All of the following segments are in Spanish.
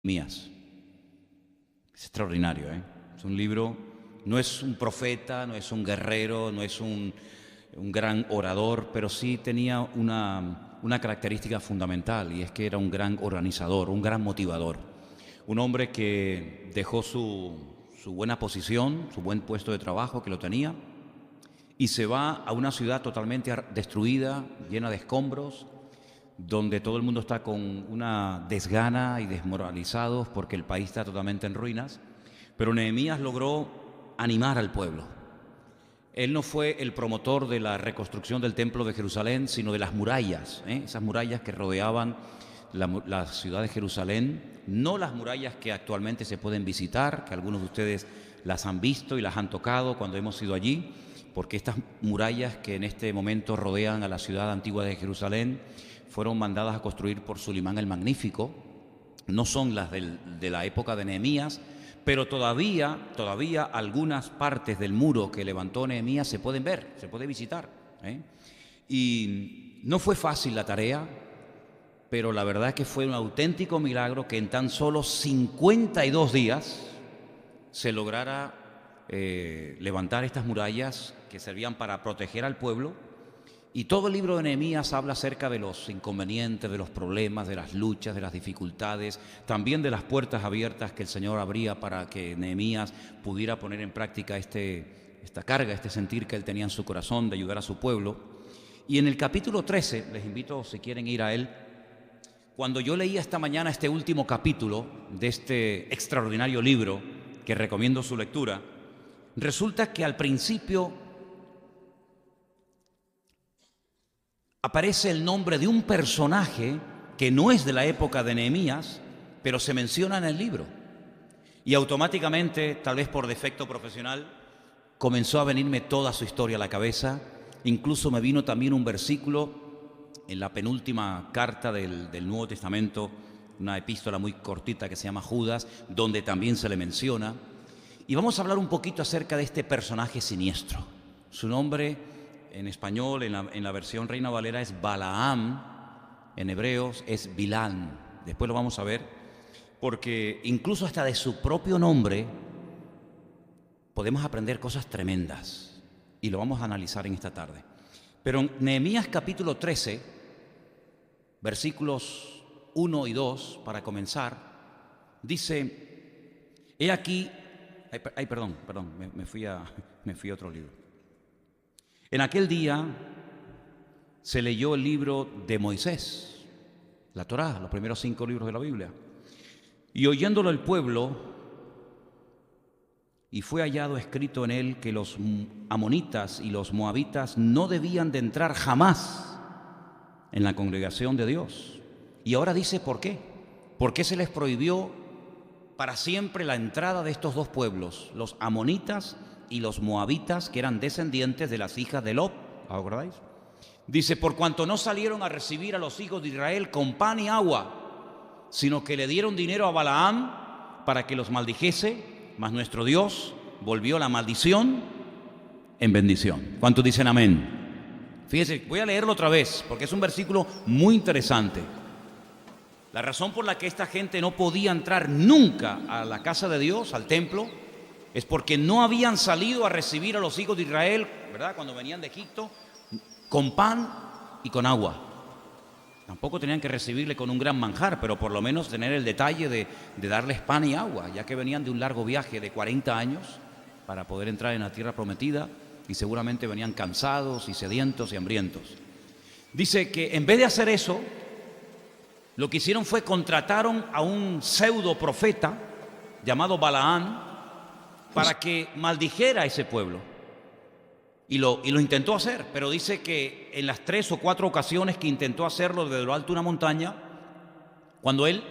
Mías. Es extraordinario, ¿eh? Es un libro, no es un profeta, no es un guerrero, no es un gran orador, pero sí tenía una característica fundamental, y es que era un gran organizador, un gran motivador. Un hombre que dejó su buena posición, su buen puesto de trabajo que lo tenía, y se va a una ciudad totalmente destruida, llena de escombros, donde todo el mundo está con una desgana y desmoralizados porque el país está totalmente en ruinas. Pero Nehemías logró animar al pueblo. Él no fue el promotor de la reconstrucción del templo de Jerusalén, sino de las murallas, esas murallas que rodeaban la ciudad de Jerusalén, no las murallas que actualmente se pueden visitar, que algunos de ustedes las han visto y las han tocado cuando hemos ido allí, porque estas murallas que en este momento rodean a la ciudad antigua de Jerusalén fueron mandadas a construir por Sulimán el Magnífico. No son las de la época de Nehemías, pero todavía algunas partes del muro que levantó Nehemías se pueden ver, se puede visitar, Y no fue fácil la tarea, pero la verdad es que fue un auténtico milagro que en tan solo 52 días se lograra levantar estas murallas que servían para proteger al pueblo. Y todo el libro de Nehemías habla acerca de los inconvenientes, de los problemas, de las luchas, de las dificultades, también de las puertas abiertas que el Señor abría para que Nehemías pudiera poner en práctica esta carga, este sentir que él tenía en su corazón de ayudar a su pueblo. Y en el capítulo 13, les invito si quieren ir a él, cuando yo leía esta mañana este último capítulo de este extraordinario libro, que recomiendo su lectura, resulta que al principio aparece el nombre de un personaje que no es de la época de Nehemías, pero se menciona en el libro. Y automáticamente, tal vez por defecto profesional, comenzó a venirme toda su historia a la cabeza. Incluso me vino también un versículo en la penúltima carta del Nuevo Testamento, una epístola muy cortita que se llama Judas, donde también se le menciona. Y vamos a hablar un poquito acerca de este personaje siniestro. Su nombre en español, en la versión Reina Valera, es Balaam. En hebreos es Bilán. Después lo vamos a ver, porque incluso hasta de su propio nombre podemos aprender cosas tremendas, y lo vamos a analizar en esta tarde. Pero en Nehemías capítulo 13, versículos 1 y 2, para comenzar, dice: he aquí, me fui a otro libro. En aquel día se leyó el libro de Moisés, la Torá, los primeros 5 libros de la Biblia. Y oyéndolo el pueblo, y fue hallado escrito en él que los amonitas y los moabitas no debían de entrar jamás en la congregación de Dios. Y ahora dice ¿por qué? ¿Por qué se les prohibió para siempre la entrada de estos dos pueblos, los amonitas y los moabitas, que eran descendientes de las hijas de Lot? ¿Acordáis? Dice: por cuanto no salieron a recibir a los hijos de Israel con pan y agua, sino que le dieron dinero a Balaam para que los maldijese, mas nuestro Dios volvió la maldición en bendición. ¿Cuántos dicen amén? Fíjense, voy a leerlo otra vez porque es un versículo muy interesante. La razón por la que esta gente no podía entrar nunca a la casa de Dios, al templo, es porque no habían salido a recibir a los hijos de Israel, ¿verdad?, cuando venían de Egipto, con pan y con agua. Tampoco tenían que recibirle con un gran manjar, pero por lo menos tener el detalle de darles pan y agua, ya que venían de un largo viaje de 40 años para poder entrar en la tierra prometida, y seguramente venían cansados y sedientos y hambrientos. Dice que en vez de hacer eso, lo que hicieron fue contrataron a un pseudo profeta llamado Balaam para que maldijera a ese pueblo. Y lo intentó hacer, pero dice que en las 3 o 4 ocasiones que intentó hacerlo desde lo alto de una montaña, cuando él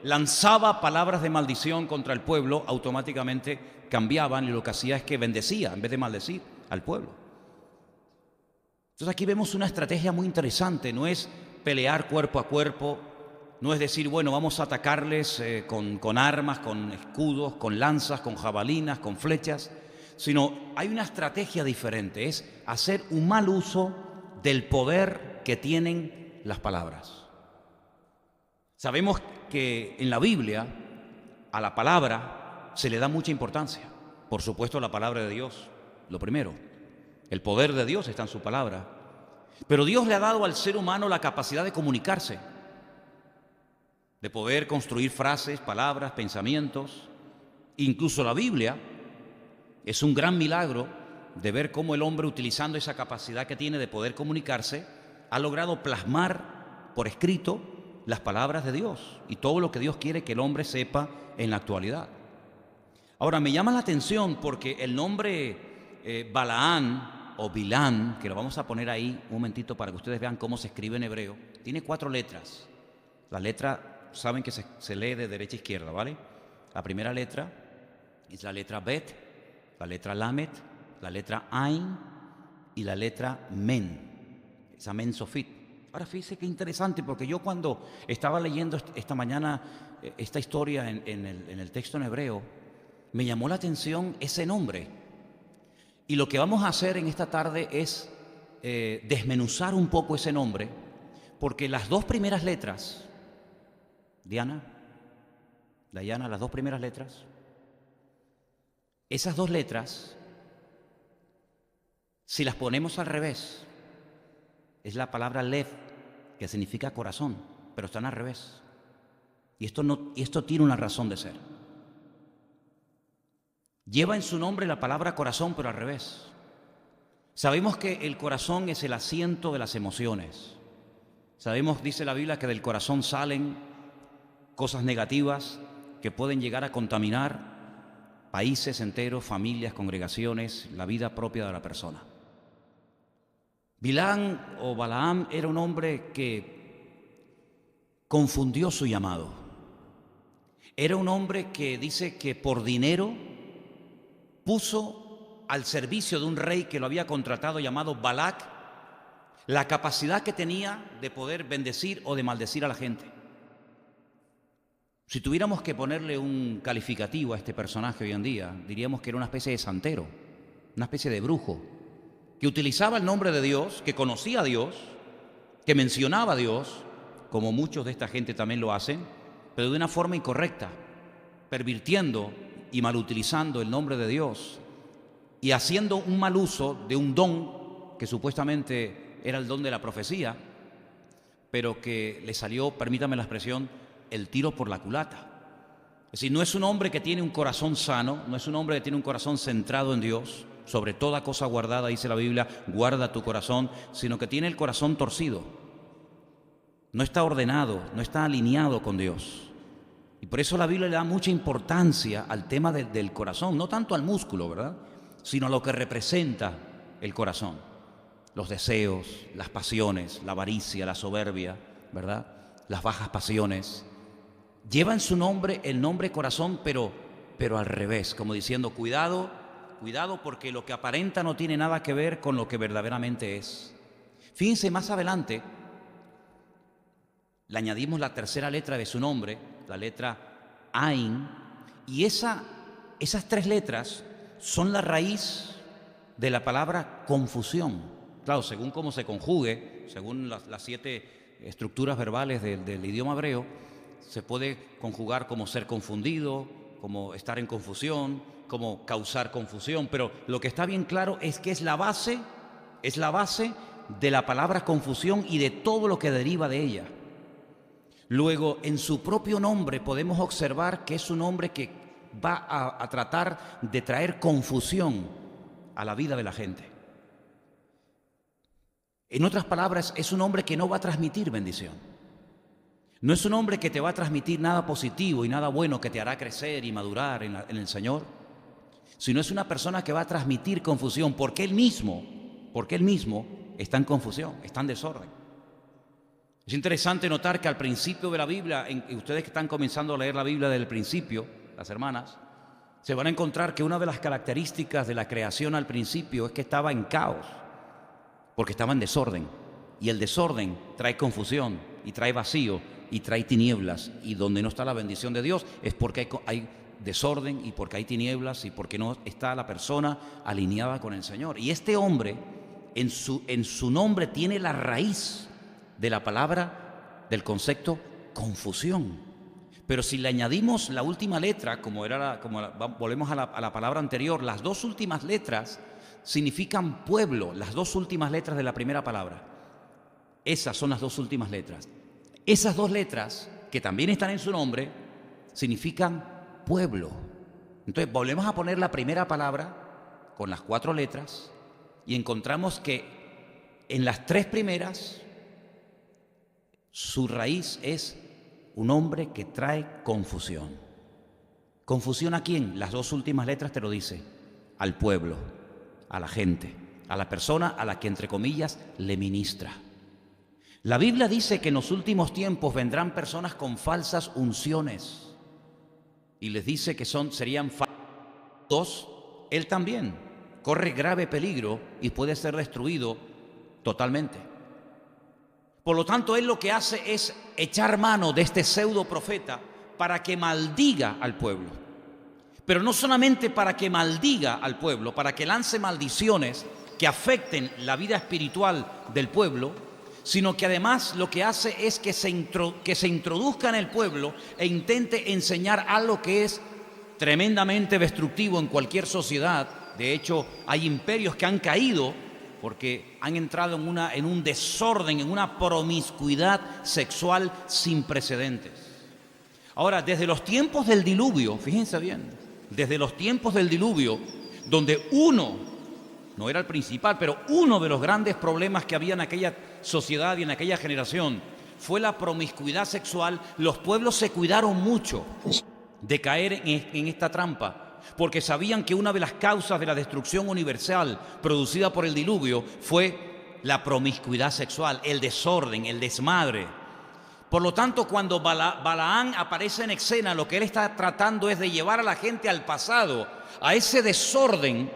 lanzaba palabras de maldición contra el pueblo, automáticamente cambiaban, y lo que hacía es que bendecía en vez de maldecir al pueblo. Entonces aquí vemos una estrategia muy interesante. No es pelear cuerpo a cuerpo, no es decir, bueno, vamos a atacarles con armas, con escudos, con lanzas, con jabalinas, con flechas, sino hay una estrategia diferente, es hacer un mal uso del poder que tienen las palabras. Sabemos que en la Biblia a la palabra se le da mucha importancia. Por supuesto, la palabra de Dios, lo primero. El poder de Dios está en su palabra. Pero Dios le ha dado al ser humano la capacidad de comunicarse, de poder construir frases, palabras, pensamientos. Incluso la Biblia es un gran milagro de ver cómo el hombre, utilizando esa capacidad que tiene de poder comunicarse, ha logrado plasmar por escrito las palabras de Dios y todo lo que Dios quiere que el hombre sepa en la actualidad. Ahora, me llama la atención porque el nombre Balaán o Bilán, que lo vamos a poner ahí un momentito para que ustedes vean cómo se escribe en hebreo, tiene 4 letras. La letra, saben que se lee de derecha a izquierda, ¿vale? La primera letra es la letra Bet, la letra Lamet, la letra Ain y la letra Men, esa Men Sofit. Ahora fíjense qué interesante, porque yo cuando estaba leyendo esta mañana esta historia en el texto en hebreo, me llamó la atención ese nombre. Y lo que vamos a hacer en esta tarde es desmenuzar un poco ese nombre, porque las 2 primeras letras, Dayana, las 2 primeras letras, esas 2 letras, si las ponemos al revés, es la palabra Lev, que significa corazón, pero están al revés. Y esto tiene una razón de ser. Lleva en su nombre la palabra corazón, pero al revés. Sabemos que el corazón es el asiento de las emociones. Sabemos, dice la Biblia, que del corazón salen cosas negativas que pueden llegar a contaminar países enteros, familias, congregaciones, la vida propia de la persona. Bilán o Balaam era un hombre que confundió su llamado. Era un hombre que dice que por dinero puso al servicio de un rey que lo había contratado llamado Balac la capacidad que tenía de poder bendecir o de maldecir a la gente. Si tuviéramos que ponerle un calificativo a este personaje hoy en día, diríamos que era una especie de santero, una especie de brujo, que utilizaba el nombre de Dios, que conocía a Dios, que mencionaba a Dios, como muchos de esta gente también lo hacen, pero de una forma incorrecta, pervirtiendo y malutilizando el nombre de Dios y haciendo un mal uso de un don que supuestamente era el don de la profecía, pero que le salió, permítame la expresión, el tiro por la culata. Es decir, no es un hombre que tiene un corazón sano, no es un hombre que tiene un corazón centrado en Dios, sobre toda cosa guardada, dice la Biblia, guarda tu corazón, sino que tiene el corazón torcido. No está ordenado, no está alineado con Dios. Y por eso la Biblia le da mucha importancia al tema del corazón, no tanto al músculo, ¿verdad?, sino a lo que representa el corazón. Los deseos, las pasiones, la avaricia, la soberbia, ¿verdad?, las bajas pasiones. Lleva en su nombre el nombre corazón, pero al revés, como diciendo, cuidado porque lo que aparenta no tiene nada que ver con lo que verdaderamente es. Fíjense, más adelante le añadimos la tercera letra de su nombre, la letra Ain, y esas 3 letras son la raíz de la palabra confusión. Claro, según cómo se conjugue, según las 7 estructuras verbales del idioma hebreo, se puede conjugar como ser confundido, como estar en confusión, como causar confusión, pero lo que está bien claro es que es la base de la palabra confusión y de todo lo que deriva de ella. Luego, en su propio nombre podemos observar que es un nombre que va a tratar de traer confusión a la vida de la gente. En otras palabras, es un hombre que no va a transmitir bendición. No es un hombre que te va a transmitir nada positivo y nada bueno que te hará crecer y madurar en el Señor, sino es una persona que va a transmitir confusión porque él mismo está en confusión, está en desorden. Es interesante notar que al principio de la Biblia, ustedes que están comenzando a leer la Biblia desde el principio, las hermanas, se van a encontrar que una de las características de la creación al principio es que estaba en caos, porque estaba en desorden. Y el desorden trae confusión y trae vacío y trae tinieblas. Y donde no está la bendición de Dios es porque hay desorden y porque hay tinieblas y porque no está la persona alineada con el Señor. Y este hombre en su nombre tiene la raíz de la palabra, del concepto confusión. Pero si le añadimos la última letra, volvemos a la palabra anterior, las dos últimas letras significan pueblo, las dos últimas letras de la primera palabra. Esas son las dos últimas letras. Esas dos letras, que también están en su nombre, significan pueblo. Entonces volvemos a poner la primera palabra con las 4 letras y encontramos que en las 3 primeras su raíz es un hombre que trae confusión. ¿Confusión a quién? Las dos últimas letras te lo dice. Al pueblo, a la gente, a la persona a la que, entre comillas, le ministra. La Biblia dice que en los últimos tiempos vendrán personas con falsas unciones y les dice que serían falsos. Él también corre grave peligro y puede ser destruido totalmente. Por lo tanto, él lo que hace es echar mano de este pseudo profeta para que maldiga al pueblo. Pero no solamente para que maldiga al pueblo, para que lance maldiciones que afecten la vida espiritual del pueblo, sino que además lo que hace es que se introduzca en el pueblo e intente enseñar algo que es tremendamente destructivo en cualquier sociedad. De hecho, hay imperios que han caído porque han entrado en un desorden, en una promiscuidad sexual sin precedentes. Ahora, desde los tiempos del diluvio, fíjense bien, desde los tiempos del diluvio, donde no era el principal, pero uno de los grandes problemas que había en aquella sociedad y en aquella generación fue la promiscuidad sexual, los pueblos se cuidaron mucho de caer en esta trampa, porque sabían que una de las causas de la destrucción universal producida por el diluvio fue la promiscuidad sexual, el desorden, el desmadre. Por lo tanto, cuando Balaán aparece en escena, lo que él está tratando es de llevar a la gente al pasado, a ese desorden,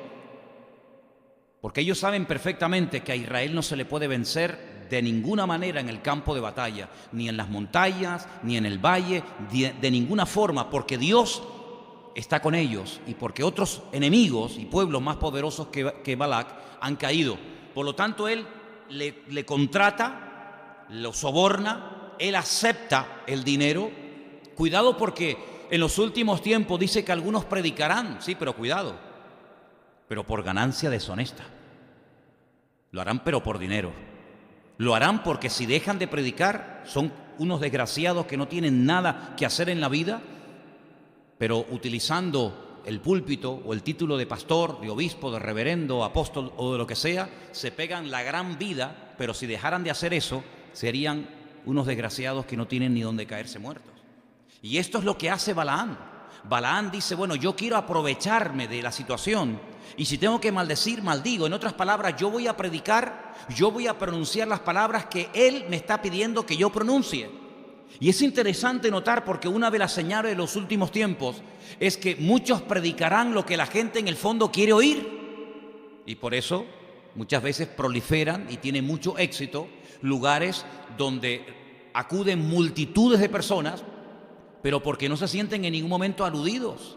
porque ellos saben perfectamente que a Israel no se le puede vencer de ninguna manera en el campo de batalla, ni en las montañas, ni en el valle, de ninguna forma, porque Dios está con ellos y porque otros enemigos y pueblos más poderosos que Balac han caído. Por lo tanto, él le contrata, lo soborna, él acepta el dinero. Cuidado, porque en los últimos tiempos dice que algunos predicarán, sí, pero cuidado, pero por ganancia deshonesta. Lo harán pero por dinero. Lo harán porque si dejan de predicar son unos desgraciados que no tienen nada que hacer en la vida, pero utilizando el púlpito o el título de pastor, de obispo, de reverendo, apóstol o de lo que sea, se pegan la gran vida, pero si dejaran de hacer eso, serían unos desgraciados que no tienen ni dónde caerse muertos. Y esto es lo que hace Balaán. Balaán dice, bueno, yo quiero aprovecharme de la situación y si tengo que maldecir, maldigo. En otras palabras, yo voy a predicar, yo voy a pronunciar las palabras que él me está pidiendo que yo pronuncie. Y es interesante notar, porque una de las señales de los últimos tiempos es que muchos predicarán lo que la gente en el fondo quiere oír. Y por eso muchas veces proliferan y tienen mucho éxito lugares donde acuden multitudes de personas, pero porque no se sienten en ningún momento aludidos.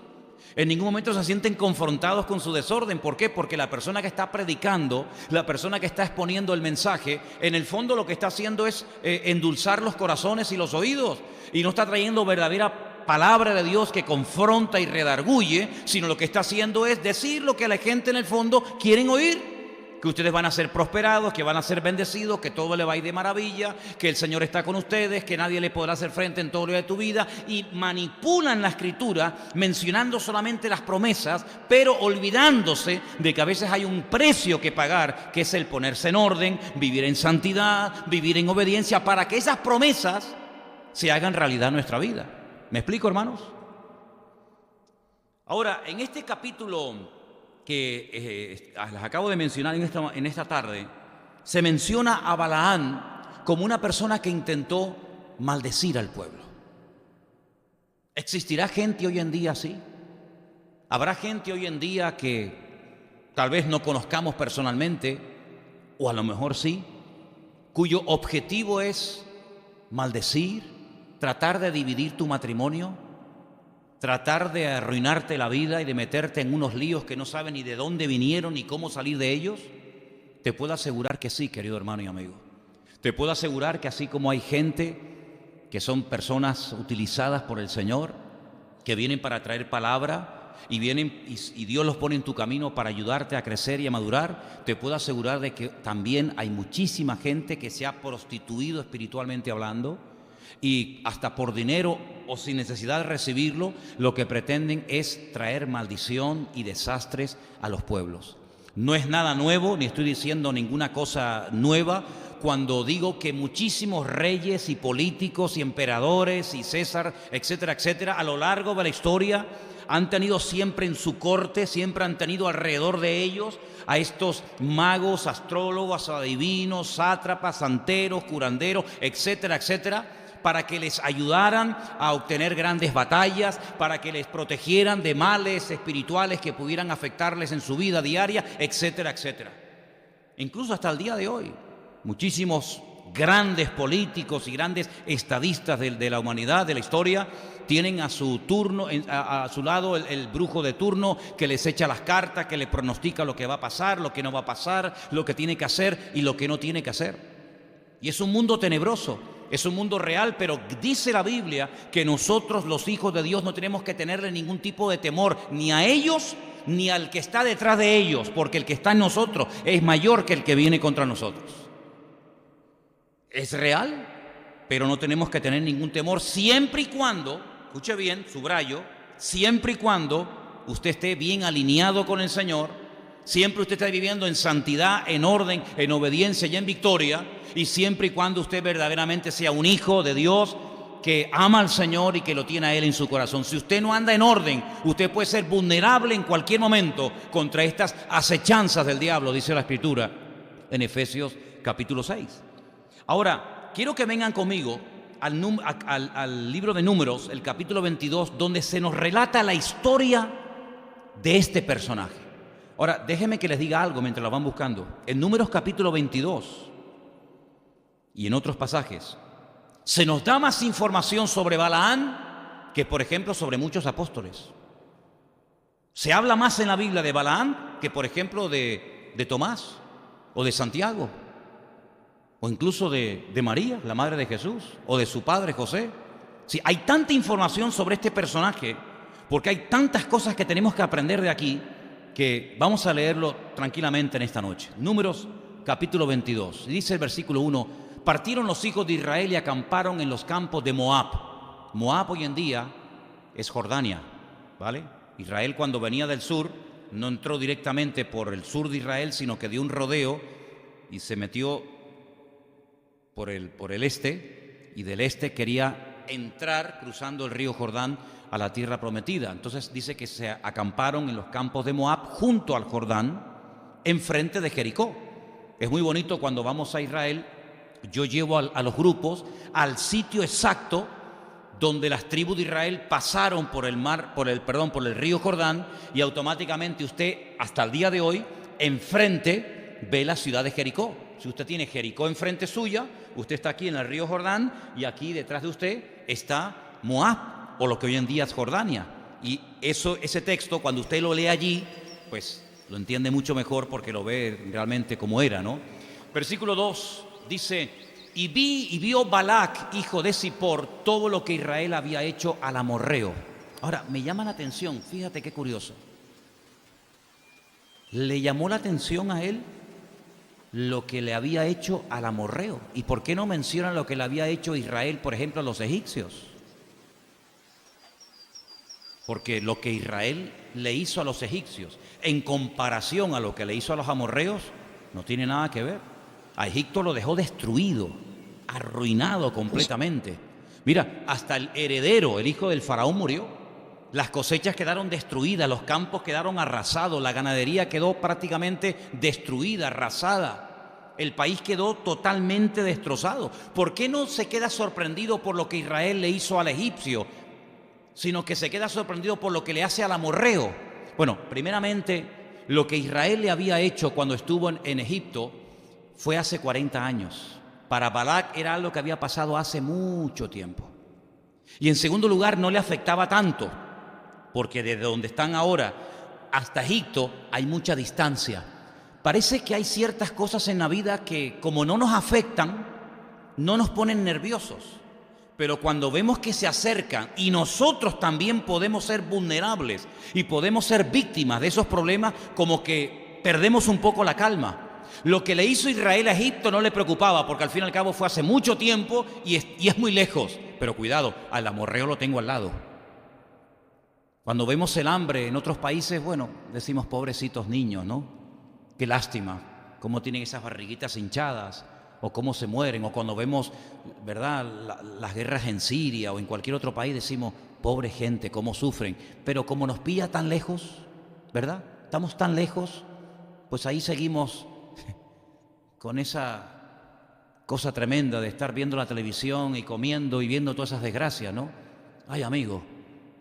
En ningún momento se sienten confrontados con su desorden. ¿Por qué? Porque la persona que está predicando, la persona que está exponiendo el mensaje, en el fondo lo que está haciendo es endulzar los corazones y los oídos. Y no está trayendo verdadera palabra de Dios que confronta y redarguye, sino lo que está haciendo es decir lo que la gente en el fondo quieren oír. Que ustedes van a ser prosperados, que van a ser bendecidos, que todo le va a ir de maravilla, que el Señor está con ustedes, que nadie le podrá hacer frente en todo lo de tu vida, y manipulan la Escritura mencionando solamente las promesas, pero olvidándose de que a veces hay un precio que pagar, que es el ponerse en orden, vivir en santidad, vivir en obediencia, para que esas promesas se hagan realidad en nuestra vida. ¿Me explico, hermanos? Ahora, en este capítulo que las acabo de mencionar en esta tarde, se menciona a Balaán como una persona que intentó maldecir al pueblo. ¿Existirá gente hoy en día así? ¿Habrá gente hoy en día que tal vez no conozcamos personalmente, o a lo mejor sí, cuyo objetivo es maldecir, tratar de dividir tu matrimonio, tratar de arruinarte la vida y de meterte en unos líos que no sabes ni de dónde vinieron ni cómo salir de ellos? Te puedo asegurar que sí, querido hermano y amigo. Te puedo asegurar que así como hay gente que son personas utilizadas por el Señor, que vienen para traer palabra y vienen y Dios los pone en tu camino para ayudarte a crecer y a madurar, te puedo asegurar de que también hay muchísima gente que se ha prostituido espiritualmente hablando, y hasta por dinero o sin necesidad de recibirlo, lo que pretenden es traer maldición y desastres a los pueblos. No es nada nuevo, ni estoy diciendo ninguna cosa nueva, cuando digo que muchísimos reyes y políticos y emperadores y César, etcétera, etcétera, a lo largo de la historia han tenido siempre en su corte, siempre han tenido alrededor de ellos a estos magos, astrólogos, adivinos, sátrapas, santeros, curanderos, etcétera, etcétera, para que les ayudaran a obtener grandes batallas, para que les protegieran de males espirituales que pudieran afectarles en su vida diaria, etcétera, etcétera. Incluso hasta el día de hoy, muchísimos grandes políticos y grandes estadistas de la humanidad, de la historia, tienen a su turno, a su lado el brujo de turno que les echa las cartas, que les pronostica lo que va a pasar, lo que no va a pasar, lo que tiene que hacer y lo que no tiene que hacer. Y es un mundo tenebroso, es un mundo real, pero dice la Biblia que nosotros, los hijos de Dios, no tenemos que tenerle ningún tipo de temor, ni a ellos, ni al que está detrás de ellos, porque el que está en nosotros es mayor que el que viene contra nosotros. Es real, pero no tenemos que tener ningún temor, siempre y cuando, escuche bien, subrayo, siempre y cuando usted esté bien alineado con el Señor, siempre usted esté viviendo en santidad, en orden, en obediencia y en victoria, y siempre y cuando usted verdaderamente sea un hijo de Dios que ama al Señor y que lo tiene a Él en su corazón. Si usted no anda en orden, usted puede ser vulnerable en cualquier momento contra estas acechanzas del diablo, dice la Escritura en Efesios capítulo 6. Ahora, quiero que vengan conmigo al libro de Números, el capítulo 22, donde se nos relata la historia de este personaje. Ahora, déjenme que les diga algo mientras lo van buscando. En Números capítulo 22 y en otros pasajes, se nos da más información sobre Balaán que, por ejemplo, sobre muchos apóstoles. Se habla más en la Biblia de Balaán que, por ejemplo, de Tomás o de Santiago, o incluso de María, la madre de Jesús, o de su padre José. Sí, hay tanta información sobre este personaje, porque hay tantas cosas que tenemos que aprender de aquí, que vamos a leerlo tranquilamente en esta noche. Números capítulo 22, dice el versículo 1: partieron los hijos de Israel y acamparon en los campos de Moab. Moab hoy en día es Jordania, ¿vale? Israel, cuando venía del sur, no entró directamente por el sur de Israel, sino que dio un rodeo y se metió por el este, y del este quería entrar cruzando el río Jordán a la tierra prometida. Entonces dice que se acamparon en los campos de Moab junto al Jordán, enfrente de Jericó. Es muy bonito cuando vamos a Israel. Yo llevo a los grupos al sitio exacto donde las tribus de Israel pasaron por el río Jordán, y automáticamente usted, hasta el día de hoy, enfrente ve la ciudad de Jericó. Si usted tiene Jericó enfrente suya, usted está aquí en el río Jordán, y aquí detrás de usted está Moab, o lo que hoy en día es Jordania. Y ese texto, cuando usted lo lee allí, pues lo entiende mucho mejor, porque lo ve realmente como era, ¿no? Versículo 2 dice: y vio Balac, hijo de Zippor, todo lo que Israel había hecho al amorreo. Ahora, me llama la atención, fíjate qué curioso. Le llamó la atención a él lo que le había hecho al amorreo. ¿Y por qué no menciona lo que le había hecho Israel, por ejemplo, a los egipcios? Porque lo que Israel le hizo a los egipcios, en comparación a lo que le hizo a los amorreos, no tiene nada que ver. A Egipto lo dejó destruido, arruinado completamente. Mira, hasta el heredero, el hijo del faraón, murió. Las cosechas quedaron destruidas, los campos quedaron arrasados, la ganadería quedó prácticamente destruida, arrasada. El país quedó totalmente destrozado. ¿Por qué no se queda sorprendido por lo que Israel le hizo al egipcio, sino que se queda sorprendido por lo que le hace al amorreo? Bueno, primeramente, lo que Israel le había hecho cuando estuvo en Egipto fue hace 40 años. Para Balac era algo que había pasado hace mucho tiempo. Y en segundo lugar, no le afectaba tanto, porque desde donde están ahora hasta Egipto hay mucha distancia. Parece que hay ciertas cosas en la vida que, como no nos afectan, no nos ponen nerviosos. Pero cuando vemos que se acercan y nosotros también podemos ser vulnerables y podemos ser víctimas de esos problemas, como que perdemos un poco la calma. Lo que le hizo Israel a Egipto no le preocupaba, porque al fin y al cabo fue hace mucho tiempo y es muy lejos. Pero cuidado, al amorreo lo tengo al lado. Cuando vemos el hambre en otros países, bueno, decimos pobrecitos niños, ¿no? Qué lástima, cómo tienen esas barriguitas hinchadas, o cómo se mueren, o cuando vemos, ¿verdad?, las guerras en Siria o en cualquier otro país, decimos, pobre gente, cómo sufren. Pero como nos pilla tan lejos, ¿verdad? Estamos tan lejos, pues ahí seguimos con esa cosa tremenda de estar viendo la televisión y comiendo y viendo todas esas desgracias, ¿no? Ay, amigo,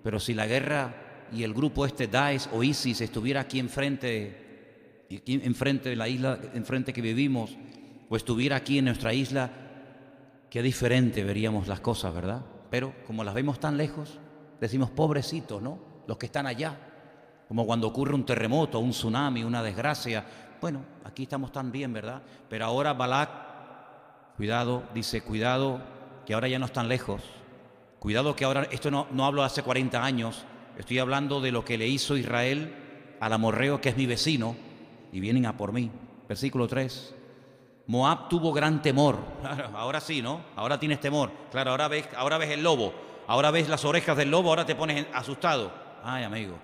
pero si la guerra y el grupo Daesh o ISIS estuviera aquí enfrente de la isla, enfrente que vivimos, o estuviera aquí en nuestra isla, qué diferente veríamos las cosas, ¿verdad? Pero como las vemos tan lejos, decimos, pobrecitos, ¿no? Los que están allá. Como cuando ocurre un terremoto, un tsunami, una desgracia. Bueno, aquí estamos tan bien, ¿verdad? Pero ahora Balac, cuidado, dice, cuidado, que ahora ya no están lejos. Cuidado que ahora, esto no hablo de hace 40 años, estoy hablando de lo que le hizo Israel al amorreo, que es mi vecino, y vienen a por mí. Versículo 3. Moab tuvo gran temor. Ahora sí, ¿no? Ahora tienes temor. Claro, ahora ves el lobo, ahora ves las orejas del lobo, ahora te pones asustado. Ay, amigo.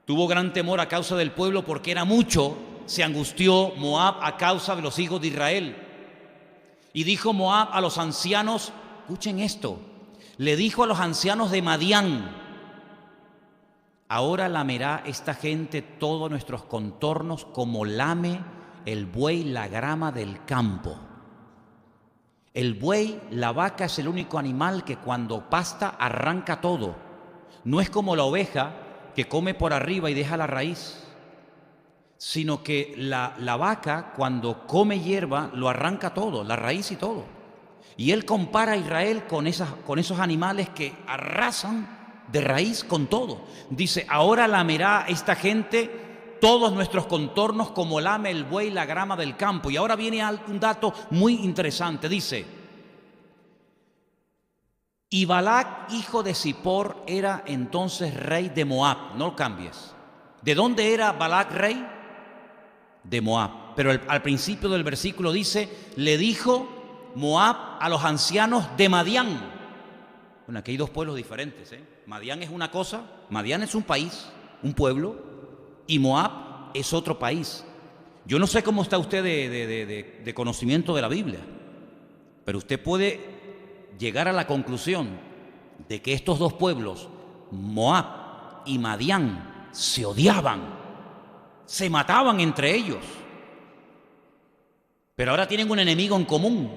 Tuvo gran temor a causa del pueblo porque era mucho. Se angustió Moab a causa de los hijos de Israel. Y dijo Moab a los ancianos, escuchen esto, le dijo a los ancianos de Madián, ahora lamerá esta gente todos nuestros contornos como lame el buey la grama del campo. El buey, la vaca, es el único animal que cuando pasta arranca todo. No es como la oveja que come por arriba y deja la raíz, sino que la vaca cuando come hierba lo arranca todo, la raíz y todo. Y él compara a Israel con esos animales que arrasan de raíz con todo. Dice, ahora lamerá esta gente todos nuestros contornos como lame el buey la grama del campo. Y ahora viene un dato muy interesante. Dice, y Balac, hijo de Zippor, era entonces rey de Moab. No lo cambies. ¿De dónde era Balac rey? De Moab. Pero al principio del versículo dice, le dijo Moab a los ancianos de Madián. Bueno, aquí hay dos pueblos diferentes, ¿eh? Madián es una cosa, Madián es un país, un pueblo, y Moab es otro país. Yo no sé cómo está usted de conocimiento de la Biblia, pero usted puede llegar a la conclusión de que estos dos pueblos, Moab y Madián, se odiaban, se mataban entre ellos. Pero ahora tienen un enemigo en común.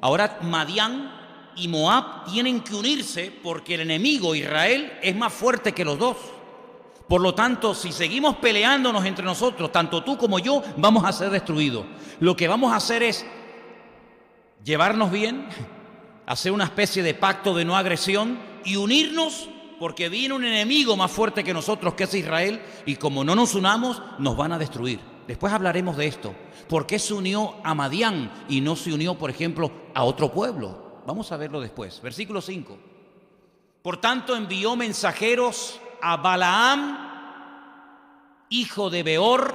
Ahora Madián y Moab tienen que unirse porque el enemigo Israel es más fuerte que los dos. Por lo tanto, si seguimos peleándonos entre nosotros, tanto tú como yo, vamos a ser destruidos. Lo que vamos a hacer es llevarnos bien, hacer una especie de pacto de no agresión y unirnos porque viene un enemigo más fuerte que nosotros, que es Israel, y como no nos unamos, nos van a destruir. Después hablaremos de esto. ¿Por qué se unió a Madián y no se unió, por ejemplo, a otro pueblo? Vamos a verlo después. Versículo 5. Por tanto, envió mensajeros a Balaam, hijo de Beor,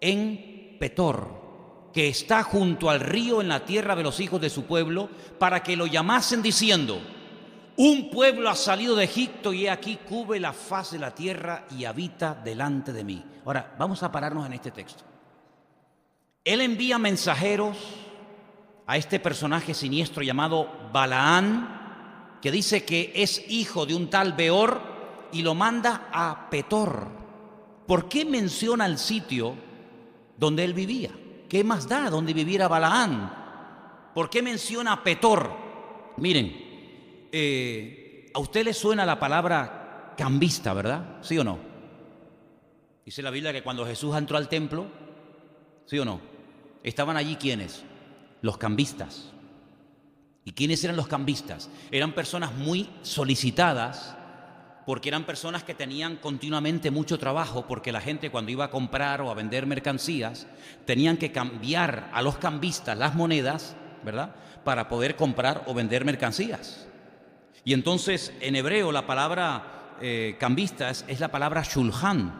en Petor, que está junto al río en la tierra de los hijos de su pueblo, para que lo llamasen diciendo, un pueblo ha salido de Egipto y he aquí cubre la faz de la tierra y habita delante de mí. Ahora, vamos a pararnos en este texto. Él envía mensajeros a este personaje siniestro llamado Balaam, que dice que es hijo de un tal Beor, y lo manda a Petor. ¿Por qué menciona el sitio donde él vivía? ¿Qué más da donde viviera Balaam? ¿Por qué menciona a Petor? Miren, a usted le suena la palabra cambista, ¿verdad? ¿Sí o no? Dice la Biblia que cuando Jesús entró al templo, ¿sí o no? Estaban allí ¿quiénes? Los cambistas. ¿Y quiénes eran los cambistas? Eran personas muy solicitadas porque eran personas que tenían continuamente mucho trabajo, porque la gente cuando iba a comprar o a vender mercancías tenían que cambiar a los cambistas las monedas ¿verdad?, para poder comprar o vender mercancías. Y entonces en hebreo la palabra cambista es la palabra shulhan,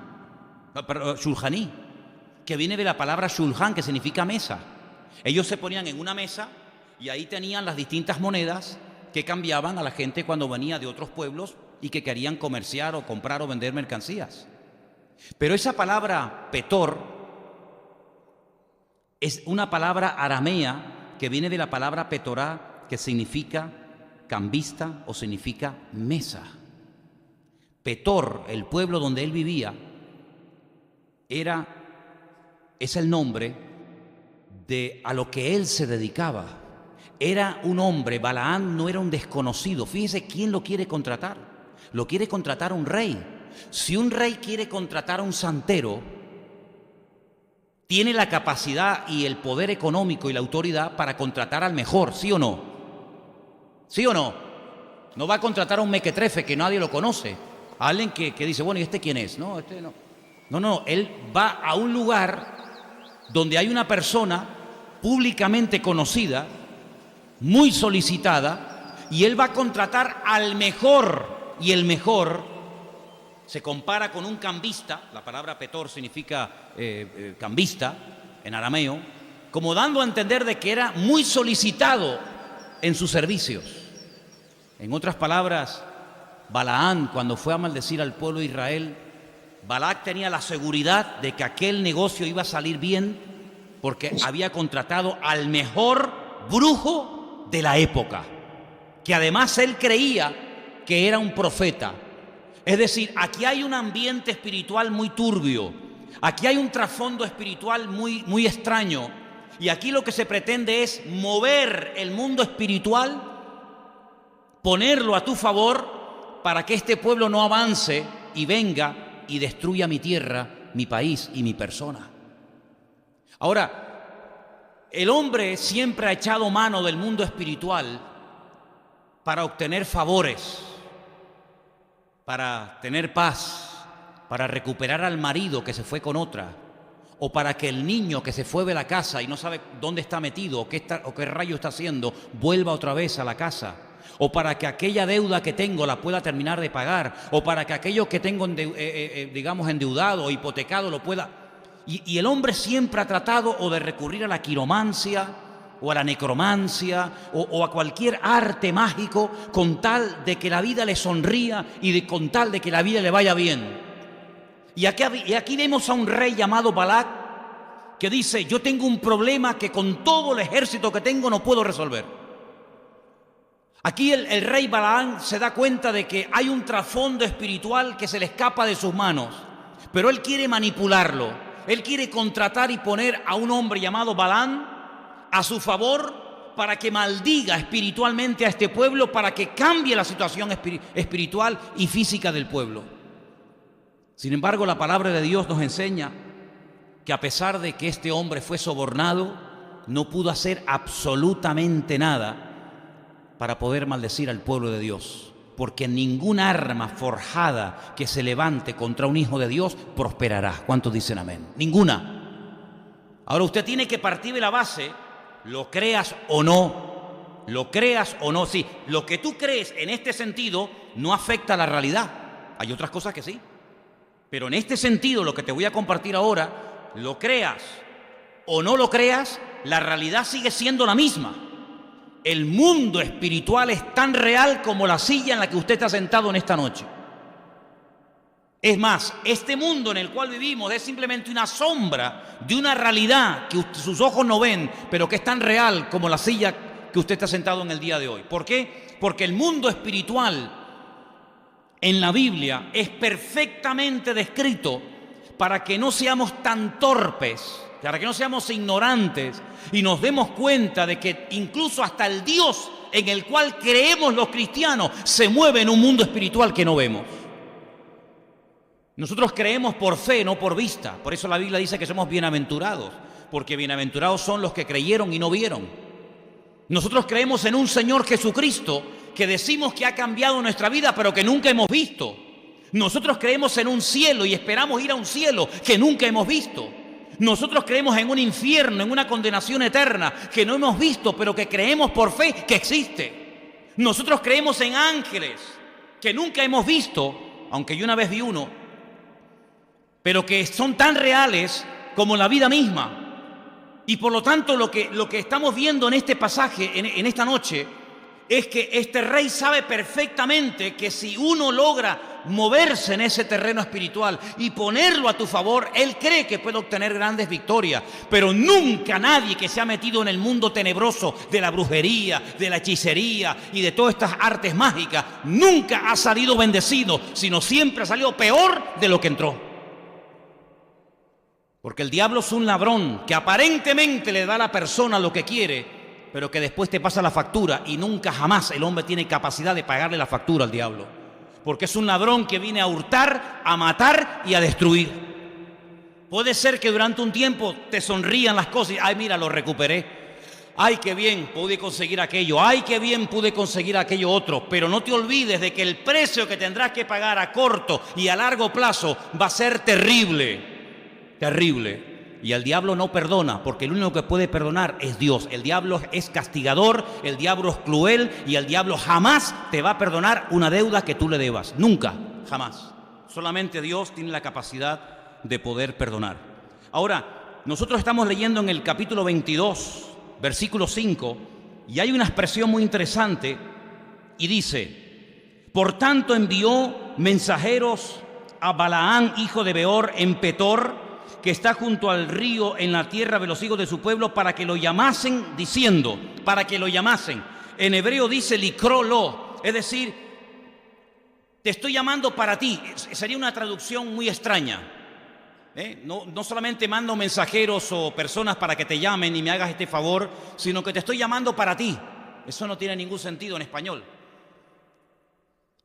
shulhaní, que viene de la palabra shulhan, que significa mesa. Ellos se ponían en una mesa y ahí tenían las distintas monedas que cambiaban a la gente cuando venía de otros pueblos y que querían comerciar o comprar o vender mercancías. Pero esa palabra petor es una palabra aramea que viene de la palabra petorá, que significa cambista o significa mesa. Petor, el pueblo donde él vivía, es el nombre de a lo que él se dedicaba. Era un hombre, Balaam no era un desconocido. Fíjese quién lo quiere contratar. Lo quiere contratar un rey. Si un rey quiere contratar a un santero, tiene la capacidad y el poder económico y la autoridad para contratar al mejor, ¿sí o no? ¿Sí o no? No va a contratar a un mequetrefe que nadie lo conoce, a alguien que dice, bueno, ¿y este quién es? No, este no. No, él va a un lugar donde hay una persona públicamente conocida, muy solicitada, y él va a contratar al mejor, y el mejor se compara con un cambista. La palabra petor significa cambista en arameo, como dando a entender de que era muy solicitado en sus servicios. En otras palabras, Balaam, cuando fue a maldecir al pueblo de Israel, Balac tenía la seguridad de que aquel negocio iba a salir bien porque había contratado al mejor brujo de la época, que además él creía que era un profeta. Es decir, aquí hay un ambiente espiritual muy turbio, aquí hay un trasfondo espiritual muy extraño, y aquí lo que se pretende es mover el mundo espiritual, ponerlo a tu favor para que este pueblo no avance y venga y destruya mi tierra, mi país y mi persona. Ahora, el hombre siempre ha echado mano del mundo espiritual para obtener favores, para tener paz, para recuperar al marido que se fue con otra, o para que el niño que se fue de la casa y no sabe dónde está metido o qué rayo está haciendo, vuelva otra vez a la casa, o para que aquella deuda que tengo la pueda terminar de pagar, o para que aquello que tengo endeudado o hipotecado lo pueda. Y el hombre siempre ha tratado o de recurrir a la quiromancia o a la necromancia o a cualquier arte mágico con tal de que la vida le sonría y con tal de que la vida le vaya bien. Y aquí vemos a un rey llamado Balac que dice, yo tengo un problema que con todo el ejército que tengo no puedo resolver. Aquí el rey Balaam se da cuenta de que hay un trasfondo espiritual que se le escapa de sus manos, pero él quiere manipularlo. Él quiere contratar y poner a un hombre llamado Balaam a su favor para que maldiga espiritualmente a este pueblo, para que cambie la situación espiritual y física del pueblo. Sin embargo, la palabra de Dios nos enseña que a pesar de que este hombre fue sobornado, no pudo hacer absolutamente nada para poder maldecir al pueblo de Dios, porque ningún arma forjada que se levante contra un hijo de Dios prosperará. ¿Cuántos dicen amén? Ninguna. Ahora usted tiene que partir de la base, lo creas o no, sí, lo que tú crees en este sentido no afecta a la realidad. Hay otras cosas que sí, pero en este sentido, lo que te voy a compartir ahora, lo creas o no lo creas, la realidad sigue siendo la misma. El mundo espiritual es tan real como la silla en la que usted está sentado en esta noche. Es más, este mundo en el cual vivimos es simplemente una sombra de una realidad que sus ojos no ven, pero que es tan real como la silla que usted está sentado en el día de hoy. ¿Por qué? Porque el mundo espiritual en la Biblia es perfectamente descrito para que no seamos tan torpes, para que no seamos ignorantes y nos demos cuenta de que incluso hasta el Dios en el cual creemos los cristianos se mueve en un mundo espiritual que no vemos. Nosotros creemos por fe, no por vista. Por eso la Biblia dice que somos bienaventurados, porque bienaventurados son los que creyeron y no vieron. Nosotros creemos en un Señor Jesucristo que decimos que ha cambiado nuestra vida, pero que nunca hemos visto. Nosotros creemos en un cielo y esperamos ir a un cielo que nunca hemos visto. Nosotros creemos en un infierno, en una condenación eterna que no hemos visto, pero que creemos por fe que existe. Nosotros creemos en ángeles que nunca hemos visto, aunque yo una vez vi uno, pero que son tan reales como la vida misma. Y por lo tanto lo que estamos viendo en este pasaje, en esta noche, es que este rey sabe perfectamente que si uno logra moverse en ese terreno espiritual y ponerlo a tu favor, él cree que puede obtener grandes victorias. Pero nunca nadie que se ha metido en el mundo tenebroso de la brujería, de la hechicería y de todas estas artes mágicas, nunca ha salido bendecido, sino siempre ha salido peor de lo que entró. Porque el diablo es un ladrón que aparentemente le da a la persona lo que quiere, pero que después te pasa la factura, y nunca jamás el hombre tiene capacidad de pagarle la factura al diablo. Porque es un ladrón que viene a hurtar, a matar y a destruir. Puede ser que durante un tiempo te sonrían las cosas y, ay, mira, lo recuperé. Ay, qué bien, pude conseguir aquello. Ay, qué bien, pude conseguir aquello otro. Pero no te olvides de que el precio que tendrás que pagar a corto y a largo plazo va a ser terrible. Terrible. Y el diablo no perdona, porque el único que puede perdonar es Dios. El diablo es castigador, el diablo es cruel, y el diablo jamás te va a perdonar una deuda que tú le debas. Nunca, jamás. Solamente Dios tiene la capacidad de poder perdonar. Ahora, nosotros estamos leyendo en el capítulo 22, versículo 5, y hay una expresión muy interesante, y dice: por tanto envió mensajeros a Balaán, hijo de Beor, en Petor, que está junto al río en la tierra de los hijos de su pueblo, para que lo llamasen, diciendo, para que lo llamasen. En hebreo dice likrolo, es decir, te estoy llamando para ti. Sería una traducción muy extraña. No solamente mando mensajeros o personas para que te llamen y me hagas este favor, sino que te estoy llamando para ti. Eso no tiene ningún sentido en español.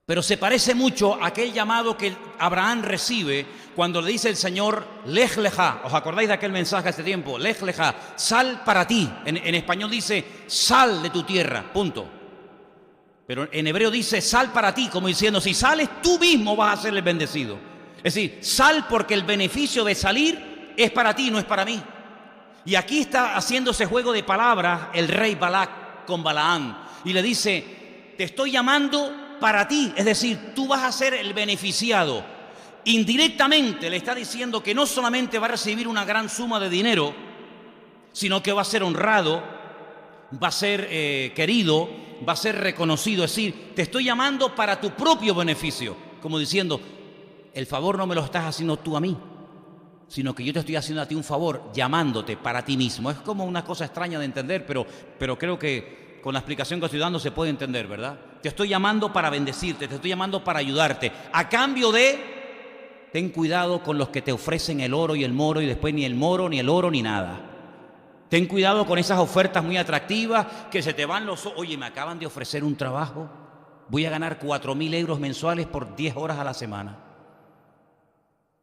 Pero se parece mucho a aquel llamado que Abraham recibe cuando le dice el Señor, Lej leja. ¿Os acordáis de aquel mensaje hace tiempo? Lej leja, sal para ti. En español dice, sal de tu tierra, punto. Pero en hebreo dice, sal para ti, como diciendo, si sales tú mismo vas a ser el bendecido. Es decir, sal porque el beneficio de salir es para ti, no es para mí. Y aquí está haciendo ese juego de palabras el rey Balac con Balaam. Y le dice, te estoy llamando para ti, es decir, tú vas a ser el beneficiado. Indirectamente le está diciendo que no solamente va a recibir una gran suma de dinero, sino que va a ser honrado, va a ser querido, va a ser reconocido. Es decir, te estoy llamando para tu propio beneficio, como diciendo, el favor no me lo estás haciendo tú a mí, sino que yo te estoy haciendo a ti un favor, llamándote para ti mismo. Es como una cosa extraña de entender, pero creo que con la explicación que estoy dando se puede entender, ¿verdad? Te estoy llamando para bendecirte, te estoy llamando para ayudarte. A cambio de, ten cuidado con los que te ofrecen el oro y el moro y después ni el moro, ni el oro, ni nada. Ten cuidado con esas ofertas muy atractivas que se te van los ojos. Oye, me acaban de ofrecer un trabajo. Voy a ganar 4.000 euros mensuales por 10 horas a la semana.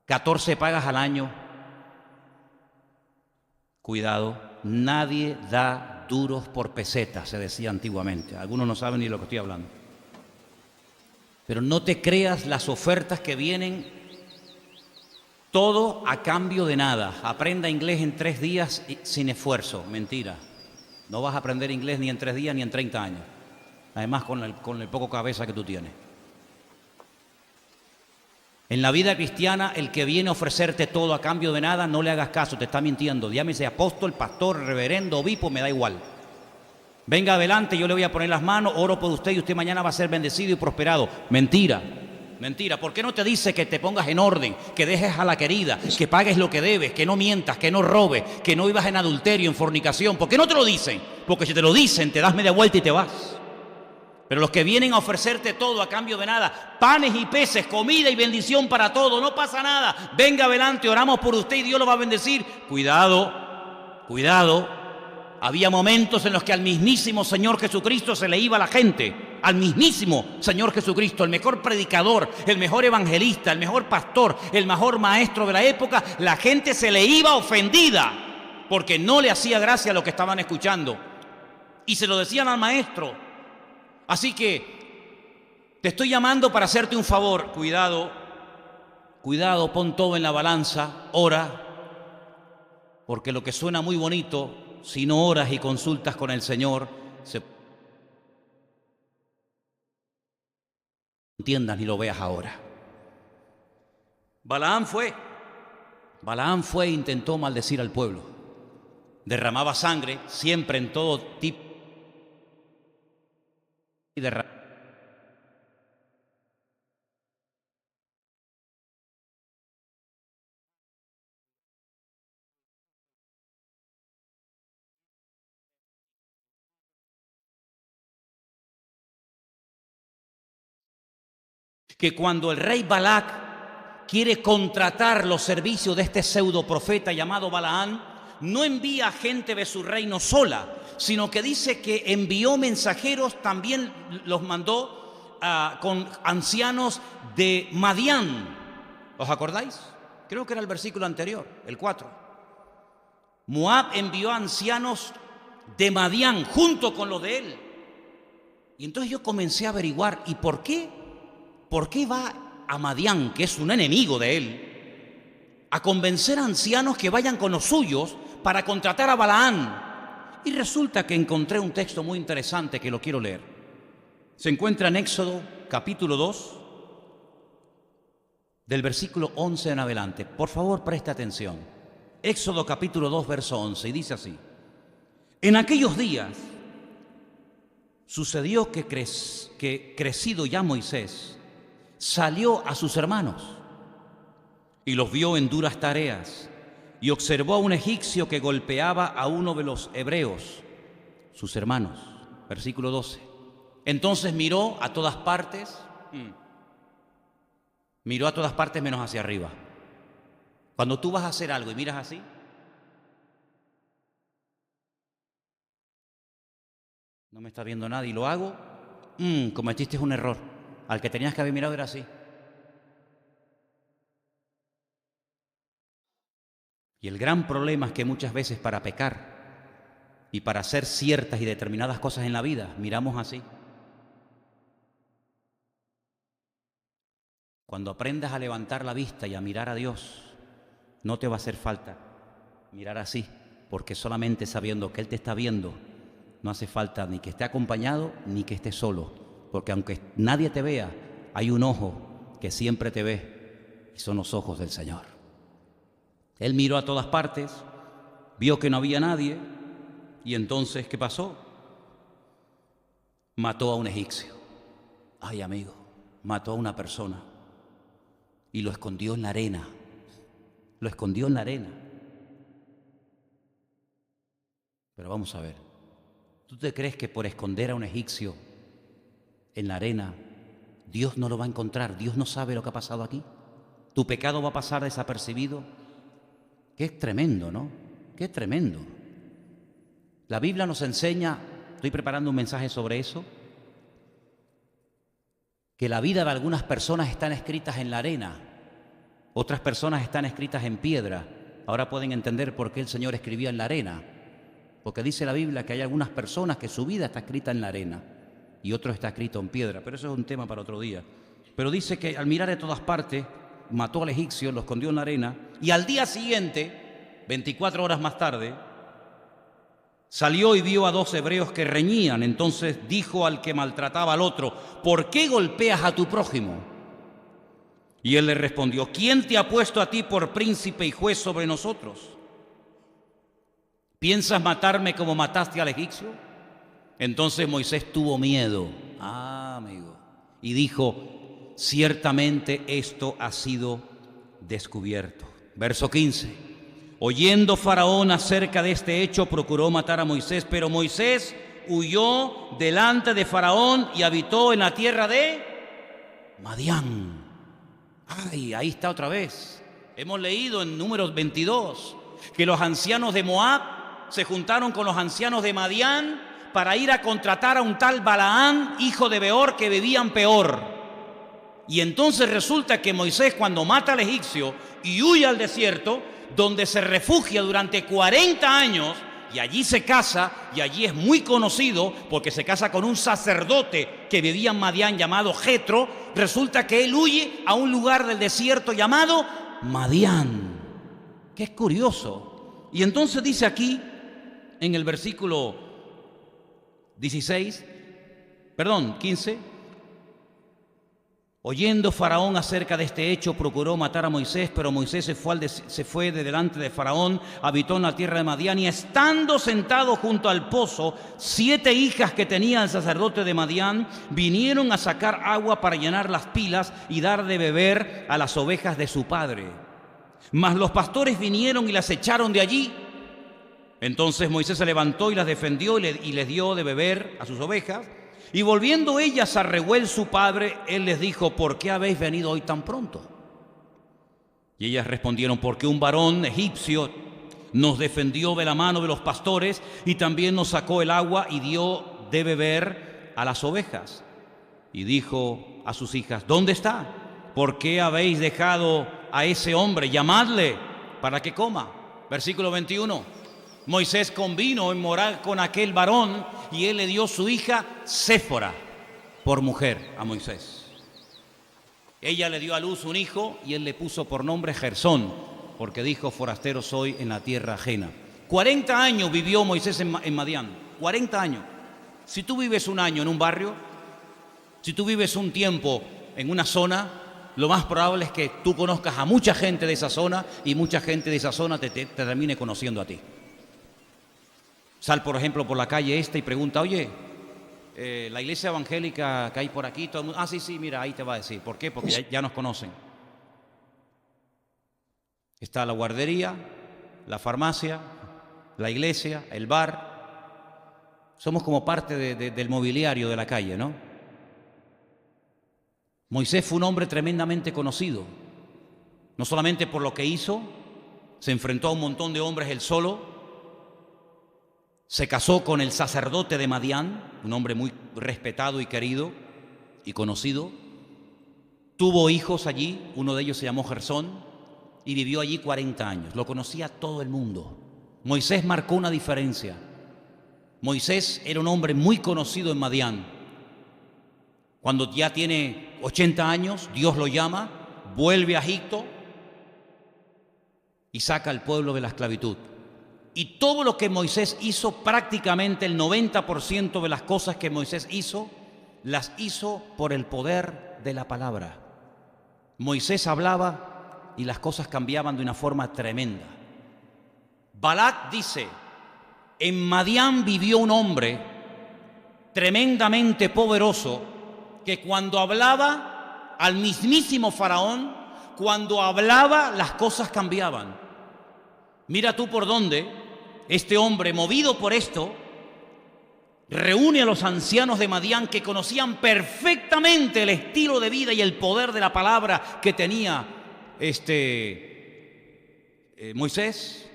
14 pagas al año. Cuidado, nadie da duros por pesetas, se decía antiguamente. Algunos no saben ni de lo que estoy hablando. Pero no te creas las ofertas que vienen, todo a cambio de nada. Aprenda inglés en 3 días sin esfuerzo. Mentira. No vas a aprender inglés ni en 3 días ni en 30 años. Además, con el poco cabeza que tú tienes. En la vida cristiana, el que viene a ofrecerte todo a cambio de nada, no le hagas caso, te está mintiendo. Llámese apóstol, pastor, reverendo, obispo, me da igual. Venga adelante, yo le voy a poner las manos, oro por usted y usted mañana va a ser bendecido y prosperado. Mentira, mentira. ¿Por qué no te dice que te pongas en orden, que dejes a la querida, que pagues lo que debes, que no mientas, que no robes, que no vivas en adulterio, en fornicación? ¿Por qué no te lo dicen? Porque si te lo dicen, te das media vuelta y te vas. Pero los que vienen a ofrecerte todo a cambio de nada, panes y peces, comida y bendición para todo, no pasa nada. Venga adelante, oramos por usted y Dios lo va a bendecir. Cuidado, cuidado. Había momentos en los que al mismísimo Señor Jesucristo se le iba la gente. Al mismísimo Señor Jesucristo, el mejor predicador, el mejor evangelista, el mejor pastor, el mejor maestro de la época, la gente se le iba ofendida porque no le hacía gracia lo que estaban escuchando. Y se lo decían al maestro. Así que te estoy llamando para hacerte un favor. Cuidado, cuidado, pon todo en la balanza, ora. porque lo que suena muy bonito, si no oras y consultas con el Señor, se entiendas ni lo veas ahora. Balaam fue e intentó maldecir al pueblo. Derramaba sangre, siempre en todo tipo de que cuando el rey Balac quiere contratar los servicios de este pseudo profeta llamado Balaam, no envía gente de su reino sola, sino que dice que envió mensajeros, también los mandó con ancianos de Madián. ¿Os acordáis? Creo que era el versículo anterior, el 4. Moab envió ancianos de Madián junto con los de él. Y entonces yo comencé a averiguar, ¿y por qué? ¿Por qué va a Madián, que es un enemigo de él, a convencer a ancianos que vayan con los suyos para contratar a Balaam? Y resulta que encontré un texto muy interesante que lo quiero leer. Se encuentra en Éxodo capítulo 2, del versículo 11 en adelante. Por favor, presta atención. Éxodo capítulo 2, verso 11, y dice así: en aquellos días sucedió que crecido ya Moisés, salió a sus hermanos y los vio en duras tareas, y observó a un egipcio que golpeaba a uno de los hebreos, sus hermanos. Versículo 12. Entonces miró a todas partes menos hacia arriba. Cuando tú vas a hacer algo y miras así, no me está viendo nadie y lo hago, cometiste un error. Al que tenías que haber mirado era así. Y el gran problema es que muchas veces para pecar y para hacer ciertas y determinadas cosas en la vida, miramos así. Cuando aprendas a levantar la vista y a mirar a Dios, no te va a hacer falta mirar así, porque solamente sabiendo que Él te está viendo, no hace falta ni que esté acompañado ni que esté solo, porque aunque nadie te vea, hay un ojo que siempre te ve, y son los ojos del Señor. Él miró a todas partes, vio que no había nadie, y entonces, ¿qué pasó? Mató a un egipcio. Ay, amigo, mató a una persona y lo escondió en la arena. Lo escondió en la arena. Pero vamos a ver, ¿tú te crees que por esconder a un egipcio en la arena, Dios no lo va a encontrar? ¿Dios no sabe lo que ha pasado aquí? ¿Tu pecado va a pasar desapercibido? Qué tremendo, ¿no? Qué tremendo. La Biblia nos enseña, estoy preparando un mensaje sobre eso, que la vida de algunas personas están escritas en la arena, otras personas están escritas en piedra. Ahora pueden entender por qué el Señor escribía en la arena, porque dice la Biblia que hay algunas personas que su vida está escrita en la arena y otro está escrito en piedra, pero eso es un tema para otro día. Pero dice que al mirar de todas partes, mató al egipcio, lo escondió en la arena, y al día siguiente, 24 horas más tarde, salió y vio a 2 hebreos que reñían. Entonces dijo al que maltrataba al otro: ¿por qué golpeas a tu prójimo? Y él le respondió: ¿quién te ha puesto a ti por príncipe y juez sobre nosotros? ¿Piensas matarme como mataste al egipcio? Entonces Moisés tuvo miedo, amigo, y dijo: ciertamente esto ha sido descubierto. Verso 15. Oyendo Faraón acerca de este hecho, procuró matar a Moisés, pero Moisés huyó delante de Faraón y habitó en la tierra de Madián. Ay, ahí está otra vez. Hemos leído en Números 22 que los ancianos de Moab se juntaron con los ancianos de Madián para ir a contratar a un tal Balaam, hijo de Beor, que vivían peor. Y entonces resulta que Moisés, cuando mata al egipcio y huye al desierto, donde se refugia durante 40 años, y allí se casa, y allí es muy conocido porque se casa con un sacerdote que vivía en Madián llamado Jetro, resulta que él huye a un lugar del desierto llamado Madián. Que es curioso, Y entonces dice aquí, en el versículo 15, oyendo Faraón acerca de este hecho, procuró matar a Moisés, pero Moisés se fue de delante de Faraón, habitó en la tierra de Madián, y estando sentado junto al pozo, 7 hijas que tenía el sacerdote de Madián vinieron a sacar agua para llenar las pilas y dar de beber a las ovejas de su padre. Mas los pastores vinieron y las echaron de allí. Entonces Moisés se levantó y las defendió y les dio de beber a sus ovejas. Y volviendo ellas a Reuel su padre, él les dijo: ¿por qué habéis venido hoy tan pronto? Y ellas respondieron: porque un varón egipcio nos defendió de la mano de los pastores y también nos sacó el agua y dio de beber a las ovejas. Y dijo a sus hijas: ¿dónde está? ¿Por qué habéis dejado a ese hombre? Llamadle para que coma. Versículo 21. Moisés convino en morar con aquel varón y él le dio su hija Séfora por mujer a Moisés. Ella le dio a luz un hijo y él le puso por nombre Gersón, porque dijo: forastero soy en la tierra ajena. 40 años vivió Moisés en Madián. 40 años. Si tú vives un año en un barrio, si tú vives un tiempo en una zona, lo más probable es que tú conozcas a mucha gente de esa zona y mucha gente de esa zona te termine conociendo a ti. Sal, por ejemplo, por la calle esta y pregunta: oye, la iglesia evangélica que hay por aquí, todo el mundo, sí, mira, ahí te va a decir. ¿Por qué? Porque ya nos conocen. Está la guardería, la farmacia, la iglesia, el bar. Somos como parte del mobiliario de la calle, ¿no? Moisés fue un hombre tremendamente conocido, no solamente por lo que hizo, se enfrentó a un montón de hombres él solo. Se casó con el sacerdote de Madián, un hombre muy respetado y querido y conocido. Tuvo hijos allí, uno de ellos se llamó Gersón, y vivió allí 40 años. Lo conocía todo el mundo. Moisés marcó una diferencia. Moisés era un hombre muy conocido en Madián. Cuando ya tiene 80 años, Dios lo llama, vuelve a Egipto y saca al pueblo de la esclavitud. Y todo lo que Moisés hizo, prácticamente el 90% de las cosas que Moisés hizo, las hizo por el poder de la palabra. Moisés hablaba y las cosas cambiaban de una forma tremenda. Balac dice: en Madián vivió un hombre tremendamente poderoso que cuando hablaba al mismísimo Faraón, cuando hablaba las cosas cambiaban. Mira tú por dónde este hombre, movido por esto, reúne a los ancianos de Madián que conocían perfectamente el estilo de vida y el poder de la palabra que tenía Moisés,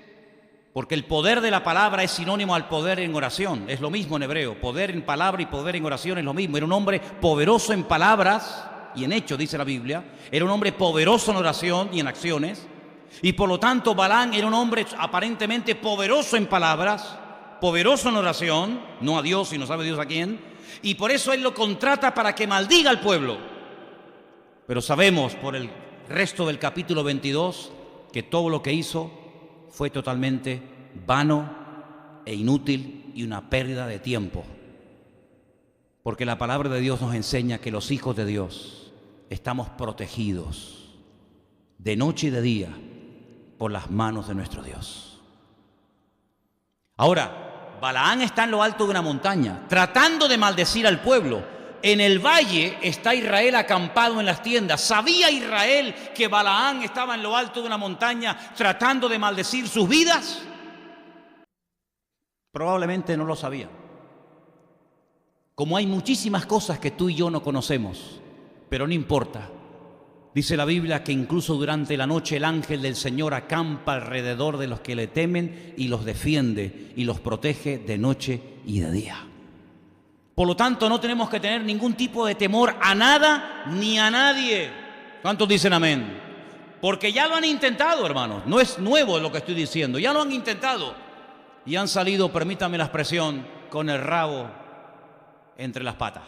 porque el poder de la palabra es sinónimo al poder en oración. Es lo mismo en hebreo, poder en palabra y poder en oración es lo mismo. Era un hombre poderoso en palabras y en hechos, dice la Biblia. Era un hombre poderoso en oración y en acciones. Y por lo tanto Balaam era un hombre aparentemente poderoso en palabras, poderoso en oración, no a Dios, sino sabe Dios a quién, y por eso él lo contrata para que maldiga al pueblo. Pero sabemos por el resto del capítulo 22 que todo lo que hizo fue totalmente vano e inútil y una pérdida de tiempo, porque la palabra de Dios nos enseña que los hijos de Dios estamos protegidos de noche y de día por las manos de nuestro Dios. Ahora, Balaam está en lo alto de una montaña, tratando de maldecir al pueblo. En el valle está Israel acampado en las tiendas. ¿Sabía Israel que Balaam estaba en lo alto de una montaña tratando de maldecir sus vidas? Probablemente no lo sabía. Como hay muchísimas cosas que tú y yo no conocemos, pero no importa. Dice la Biblia que incluso durante la noche el ángel del Señor acampa alrededor de los que le temen y los defiende y los protege de noche y de día. Por lo tanto, no tenemos que tener ningún tipo de temor a nada ni a nadie. ¿Cuántos dicen amén? Porque ya lo han intentado, hermanos. No es nuevo lo que estoy diciendo. Ya lo han intentado y han salido, permítame la expresión, con el rabo entre las patas.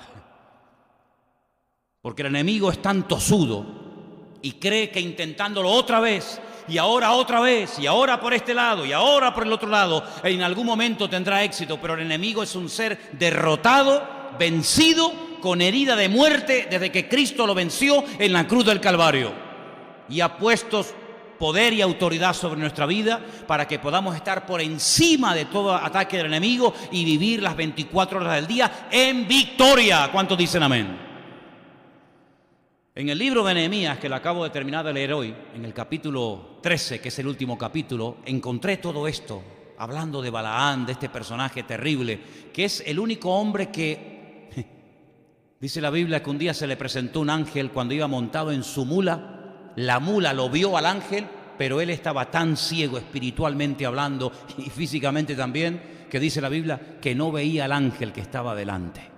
Porque el enemigo es tan tosudo y cree que intentándolo otra vez y ahora otra vez, y ahora por este lado, y ahora por el otro lado. En algún momento tendrá éxito, pero el enemigo es un ser derrotado, vencido, con herida de muerte desde que Cristo lo venció en la cruz del Calvario. Y ha puesto poder y autoridad sobre nuestra vida para que podamos estar por encima de todo ataque del enemigo y vivir las 24 horas del día en victoria. ¿Cuántos dicen amén? En el libro de Nehemías, que lo acabo de terminar de leer hoy, en el capítulo 13, que es el último capítulo, encontré todo esto, hablando de Balaán, de este personaje terrible, que es el único hombre que, dice la Biblia, que un día se le presentó un ángel cuando iba montado en su mula. La mula lo vio al ángel, pero él estaba tan ciego espiritualmente hablando y físicamente también, que dice la Biblia que no veía al ángel que estaba delante.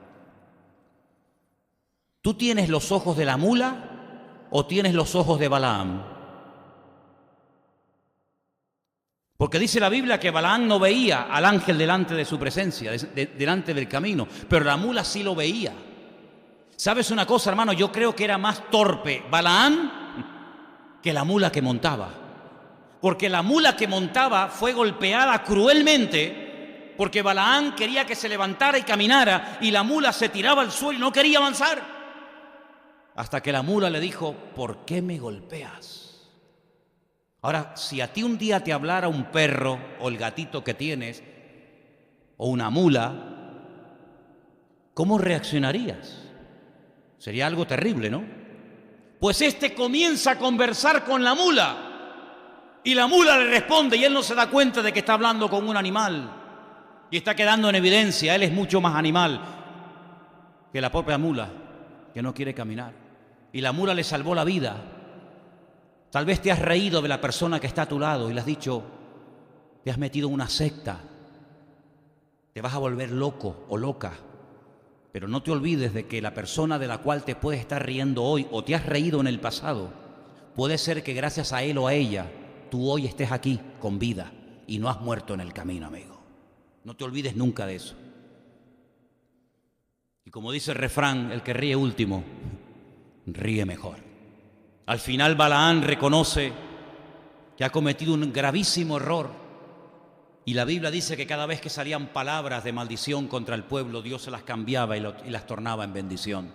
¿Tú tienes los ojos de la mula o tienes los ojos de Balaam? Porque dice la Biblia que Balaam no veía al ángel delante de su presencia, delante del camino, pero la mula sí lo veía. ¿Sabes una cosa, hermano? Yo creo que era más torpe Balaam que la mula que montaba. Porque la mula que montaba fue golpeada cruelmente porque Balaam quería que se levantara y caminara y la mula se tiraba al suelo y no quería avanzar. Hasta que la mula le dijo: ¿por qué me golpeas? Ahora, si a ti un día te hablara un perro o el gatito que tienes o una mula, ¿cómo reaccionarías? Sería algo terrible, ¿no? Pues este comienza a conversar con la mula y la mula le responde y él no se da cuenta de que está hablando con un animal y está quedando en evidencia. Él es mucho más animal que la propia mula, que no quiere caminar. Y la mula le salvó la vida. Tal vez te has reído de la persona que está a tu lado y le has dicho: te has metido en una secta, te vas a volver loco o loca. Pero no te olvides de que la persona de la cual te puedes estar riendo hoy o te has reído en el pasado, puede ser que gracias a él o a ella tú hoy estés aquí con vida y no has muerto en el camino, amigo. No te olvides nunca de eso. Y como dice el refrán, el que ríe último, ríe mejor. Al final Balaam reconoce que ha cometido un gravísimo error. Y la Biblia dice que cada vez que salían palabras de maldición contra el pueblo, Dios se las cambiaba y las tornaba en bendición.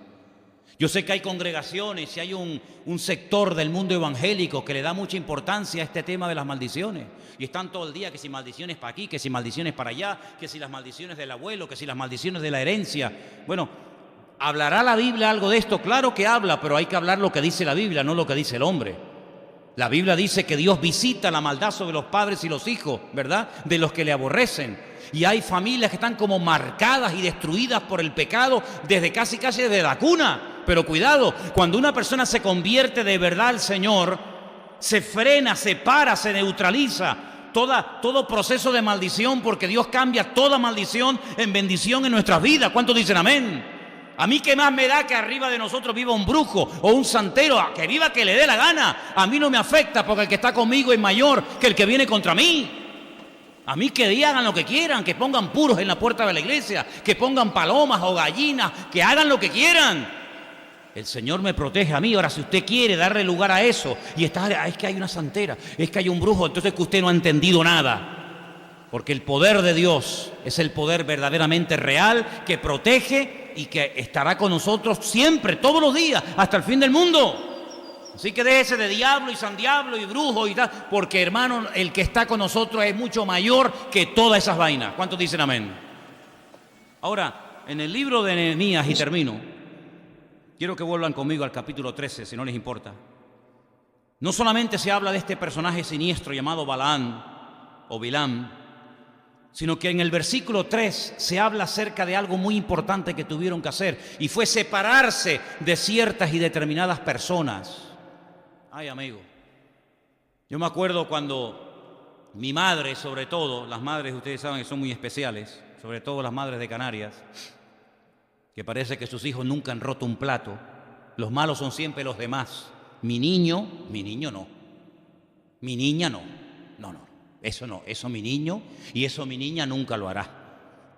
Yo sé que hay congregaciones y hay un sector del mundo evangélico que le da mucha importancia a este tema de las maldiciones. Y están todo el día que si maldiciones para aquí, que si maldiciones para allá, que si las maldiciones del abuelo, que si las maldiciones de la herencia. Bueno, ¿hablará la Biblia algo de esto? Claro que habla, pero hay que hablar lo que dice la Biblia, no lo que dice el hombre. La Biblia dice que Dios visita la maldad sobre los padres y los hijos, ¿verdad? De los que le aborrecen. Y hay familias que están como marcadas y destruidas por el pecado desde casi desde la cuna. Pero cuidado, cuando una persona se convierte de verdad al Señor, se frena, se para, se neutraliza todo proceso de maldición, porque Dios cambia toda maldición en bendición en nuestras vidas. ¿Cuántos dicen amén? A mí qué más me da que arriba de nosotros viva un brujo o un santero, que viva que le dé la gana. A mí no me afecta, porque el que está conmigo es mayor que el que viene contra mí. A mí que hagan lo que quieran, que pongan puros en la puerta de la iglesia, que pongan palomas o gallinas, que hagan lo que quieran. El Señor me protege a mí. Ahora, si usted quiere darle lugar a eso y está, es que hay una santera, es que hay un brujo, entonces que usted no ha entendido nada. Porque el poder de Dios es el poder verdaderamente real que protege y que estará con nosotros siempre, todos los días, hasta el fin del mundo. Así que déjese de diablo y san diablo y brujo y tal, porque, hermano, el que está con nosotros es mucho mayor que todas esas vainas. ¿Cuántos dicen amén? Ahora, en el libro de Nehemías, y termino, quiero que vuelvan conmigo al capítulo 13, si no les importa. No solamente se habla de este personaje siniestro llamado Balaam o Bilam, sino que en el versículo 3 se habla acerca de algo muy importante que tuvieron que hacer, y fue separarse de ciertas y determinadas personas. Ay, amigo, yo me acuerdo cuando mi madre, sobre todo, las madres ustedes saben que son muy especiales, sobre todo las madres de Canarias, que parece que sus hijos nunca han roto un plato, los malos son siempre los demás. Mi niño no, mi niña no, eso no, eso mi niño y eso mi niña nunca lo hará.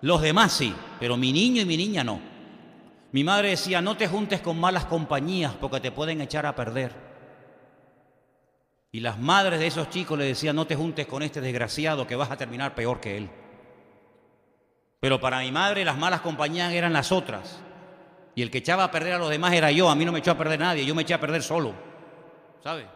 Los demás sí, pero mi niño y mi niña no. Mi madre decía: no te juntes con malas compañías porque te pueden echar a perder. Y las madres de esos chicos le decían: no te juntes con este desgraciado que vas a terminar peor que él. Pero para mi madre las malas compañías eran las otras. Y el que echaba a perder a los demás era yo. A mí no me echó a perder nadie, yo me eché a perder solo. ¿Sabe?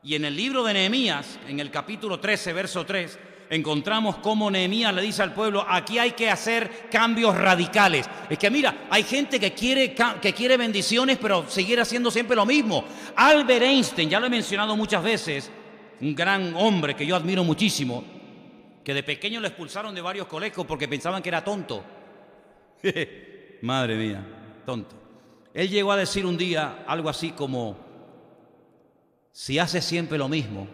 Y en el libro de Nehemías, en el capítulo 13, verso 3, encontramos cómo Nehemías le dice al pueblo: aquí hay que hacer cambios radicales. Es que mira, hay gente que quiere bendiciones, pero seguir haciendo siempre lo mismo. Albert Einstein, ya lo he mencionado muchas veces, un gran hombre que yo admiro muchísimo, que de pequeño lo expulsaron de varios colegios porque pensaban que era tonto. Madre mía, tonto. Él llegó a decir un día algo así como: si haces siempre lo mismo,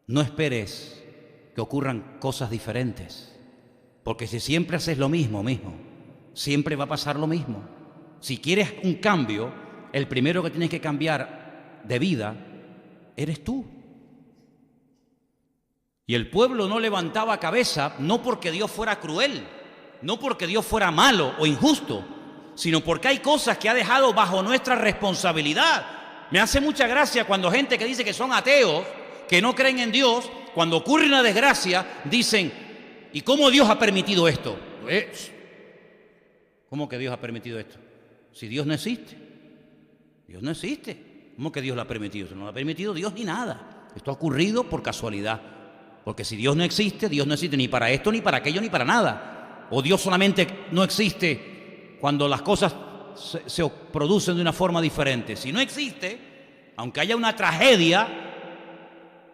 no esperes que ocurran cosas diferentes, porque si siempre haces lo mismo, siempre va a pasar lo mismo. Si quieres un cambio, el primero que tienes que cambiar de vida eres tú. Y el pueblo no levantaba cabeza, no porque Dios fuera cruel, no porque Dios fuera malo o injusto, sino porque hay cosas que ha dejado bajo nuestra responsabilidad. Me hace mucha gracia cuando gente que dice que son ateos, que no creen en Dios, cuando ocurre una desgracia, dicen: ¿y cómo Dios ha permitido esto? ¿Cómo que Dios ha permitido esto? Si Dios no existe. Dios no existe. ¿Cómo que Dios lo ha permitido? No lo ha permitido Dios ni nada. Esto ha ocurrido por casualidad. Porque si Dios no existe ni para esto, ni para aquello, ni para nada. O Dios solamente no existe cuando las cosas se producen de una forma diferente. Si no existe, aunque haya una tragedia,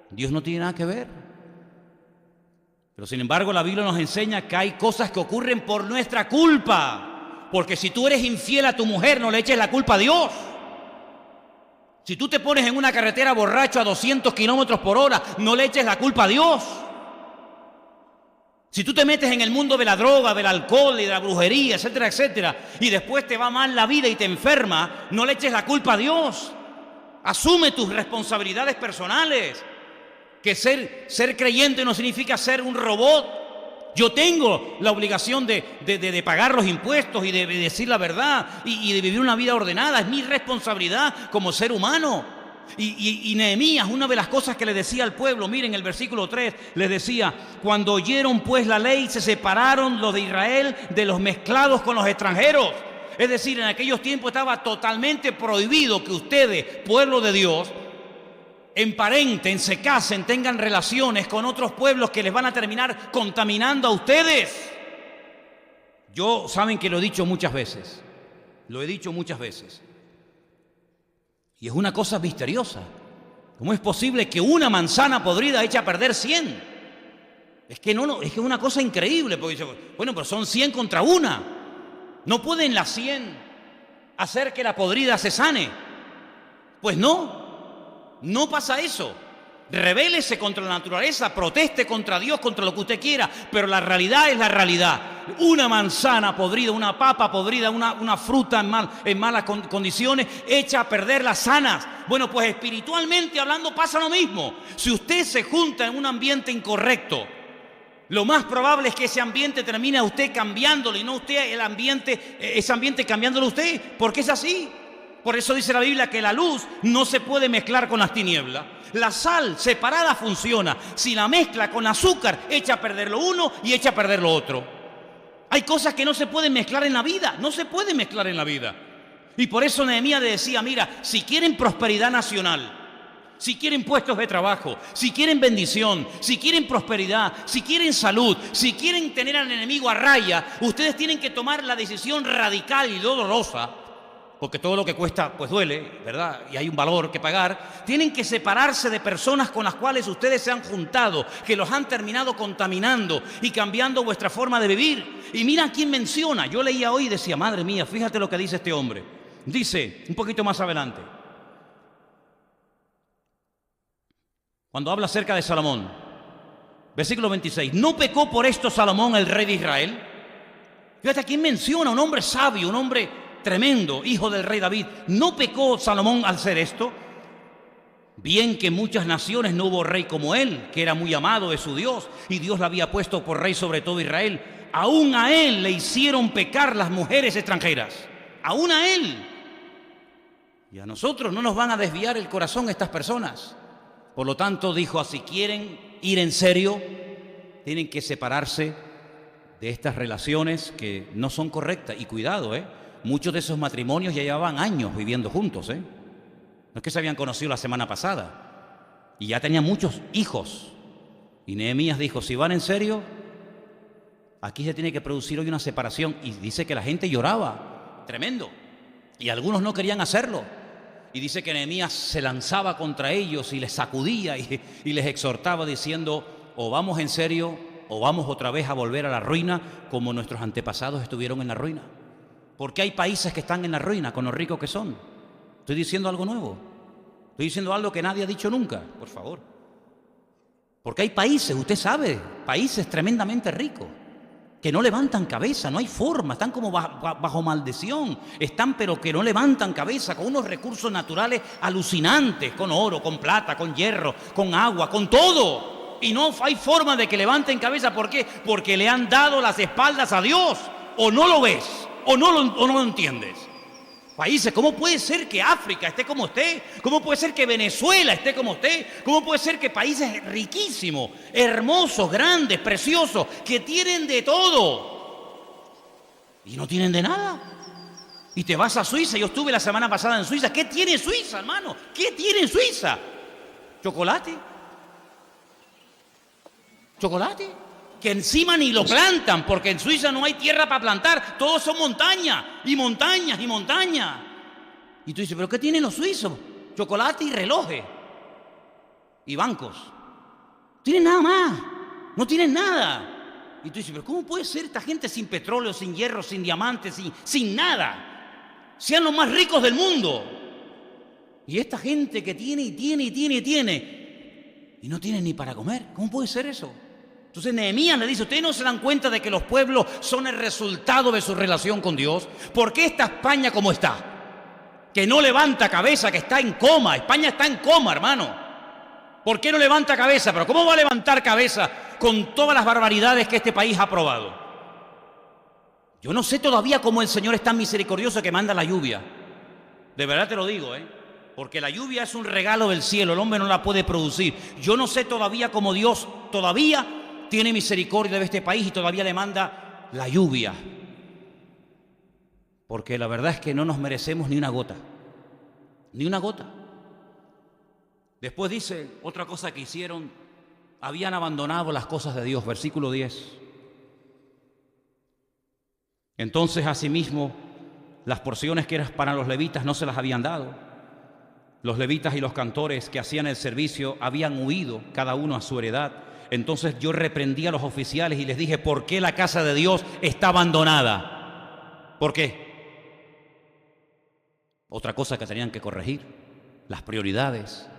Dios no tiene nada que ver. Pero sin embargo la Biblia nos enseña que hay cosas que ocurren por nuestra culpa. Porque si tú eres infiel a tu mujer, no le eches la culpa a Dios. Si tú te pones en una carretera borracho a 200 kilómetros por hora, no le eches la culpa a Dios. Si tú te metes en el mundo de la droga, del alcohol y de la brujería, etcétera, etcétera, y después te va mal la vida y te enferma, no le eches la culpa a Dios. Asume tus responsabilidades personales. Que ser creyente no significa ser un robot. Yo tengo la obligación de pagar los impuestos y de decir la verdad y de vivir una vida ordenada. Es mi responsabilidad como ser humano. Y Nehemías, una de las cosas que le decía al pueblo, miren el versículo 3, les decía: cuando oyeron pues la ley, se separaron los de Israel de los mezclados con los extranjeros. Es decir, en aquellos tiempos estaba totalmente prohibido que ustedes, pueblo de Dios, emparenten, se casen, tengan relaciones con otros pueblos que les van a terminar contaminando a ustedes. Yo, saben que lo he dicho muchas veces, y es una cosa misteriosa. ¿Cómo es posible que una manzana podrida eche a perder 100? Es que es una cosa increíble, porque dice: bueno, pero son 100 contra una. ¿No pueden las 100 hacer que la podrida se sane? Pues no pasa eso. Rebélese contra la naturaleza, proteste contra Dios, contra lo que usted quiera, pero la realidad es la realidad. Una manzana podrida, una papa podrida, una fruta en malas condiciones, echa a perder las sanas. Bueno, pues espiritualmente hablando pasa lo mismo. Si usted se junta en un ambiente incorrecto, lo más probable es que ese ambiente termine a usted cambiándolo y no usted ese ambiente cambiándolo a usted, porque es así. Por eso dice la Biblia que la luz no se puede mezclar con las tinieblas. La sal separada funciona. Si la mezcla con azúcar, echa a perder lo uno y echa a perder lo otro. Hay cosas que no se pueden mezclar en la vida. No se pueden mezclar en la vida. Y por eso Nehemías le decía: mira, si quieren prosperidad nacional, si quieren puestos de trabajo, si quieren bendición, si quieren prosperidad, si quieren salud, si quieren tener al enemigo a raya, ustedes tienen que tomar la decisión radical y dolorosa, porque todo lo que cuesta pues duele, ¿verdad? Y hay un valor que pagar. Tienen que separarse de personas con las cuales ustedes se han juntado, que los han terminado contaminando y cambiando vuestra forma de vivir. Y mira quién menciona. Yo leía hoy y decía: madre mía, fíjate lo que dice este hombre. Dice, un poquito más adelante, cuando habla acerca de Salomón, versículo 26, ¿no pecó por esto Salomón, el rey de Israel? Fíjate a quién menciona, un hombre sabio, un hombre tremendo, hijo del rey David. ¿No pecó Salomón al hacer esto? Bien que en muchas naciones no hubo rey como él, que era muy amado de su Dios, y Dios le había puesto por rey sobre todo Israel. Aún a él le hicieron pecar las mujeres extranjeras. Aún a él. Y a nosotros no nos van a desviar el corazón estas personas. Por lo tanto, dijo, si quieren ir en serio, tienen que separarse de estas relaciones que no son correctas. Y cuidado, muchos de esos matrimonios ya llevaban años viviendo juntos, No es que se habían conocido la semana pasada. Y ya tenían muchos hijos. Y Nehemías dijo, si van en serio, aquí se tiene que producir hoy una separación. Y dice que la gente lloraba, tremendo. Y algunos no querían hacerlo. Y dice que Nehemías se lanzaba contra ellos y les sacudía y les exhortaba diciendo, o vamos en serio o vamos otra vez a volver a la ruina como nuestros antepasados estuvieron en la ruina. Porque hay países que están en la ruina con lo ricos que son. Estoy diciendo algo nuevo. Estoy diciendo algo que nadie ha dicho nunca, por favor. Porque hay países, usted sabe, países tremendamente ricos, que no levantan cabeza, no hay forma, están como bajo maldición, están pero que no levantan cabeza, con unos recursos naturales alucinantes, con oro, con plata, con hierro, con agua, con todo. Y no hay forma de que levanten cabeza. ¿Por qué? Porque le han dado las espaldas a Dios. O no lo ves, o no lo entiendes. Países, ¿cómo puede ser que África esté como esté? ¿Cómo puede ser que Venezuela esté como esté? ¿Cómo puede ser que países riquísimos, hermosos, grandes, preciosos, que tienen de todo y no tienen de nada? Y te vas a Suiza. Yo estuve la semana pasada en Suiza. ¿Qué tiene Suiza, hermano? ¿Qué tiene Suiza? ¿Chocolate? ¿Chocolate? Que encima ni lo plantan, porque en Suiza no hay tierra para plantar, todos son montañas, y montañas, y montañas. Y tú dices, ¿pero qué tienen los suizos? Chocolate y relojes, y bancos. No tienen nada más, no tienen nada. Y tú dices, ¿pero cómo puede ser esta gente sin petróleo, sin hierro, sin diamantes, sin nada? Sean los más ricos del mundo. Y esta gente que tiene, y tiene, y tiene, y tiene, y no tienen ni para comer. ¿Cómo puede ser eso? Entonces Nehemías le dice, ¿ustedes no se dan cuenta de que los pueblos son el resultado de su relación con Dios? ¿Por qué está España como está? Que no levanta cabeza, que está en coma. España está en coma, hermano. ¿Por qué no levanta cabeza? Pero ¿cómo va a levantar cabeza con todas las barbaridades que este país ha aprobado? Yo no sé todavía cómo el Señor es tan misericordioso que manda la lluvia. De verdad te lo digo, porque la lluvia es un regalo del cielo, el hombre no la puede producir. Yo no sé todavía cómo Dios todavía tiene misericordia de este país y todavía le manda la lluvia. Porque la verdad es que no nos merecemos ni una gota. Ni una gota. Después dice otra cosa que hicieron. Habían abandonado las cosas de Dios. Versículo 10. Entonces, asimismo, las porciones que eran para los levitas no se las habían dado. Los levitas y los cantores que hacían el servicio habían huido, cada uno a su heredad. Entonces yo reprendí a los oficiales y les dije, ¿por qué la casa de Dios está abandonada? ¿Por qué? Otra cosa que tenían que corregir, las prioridades.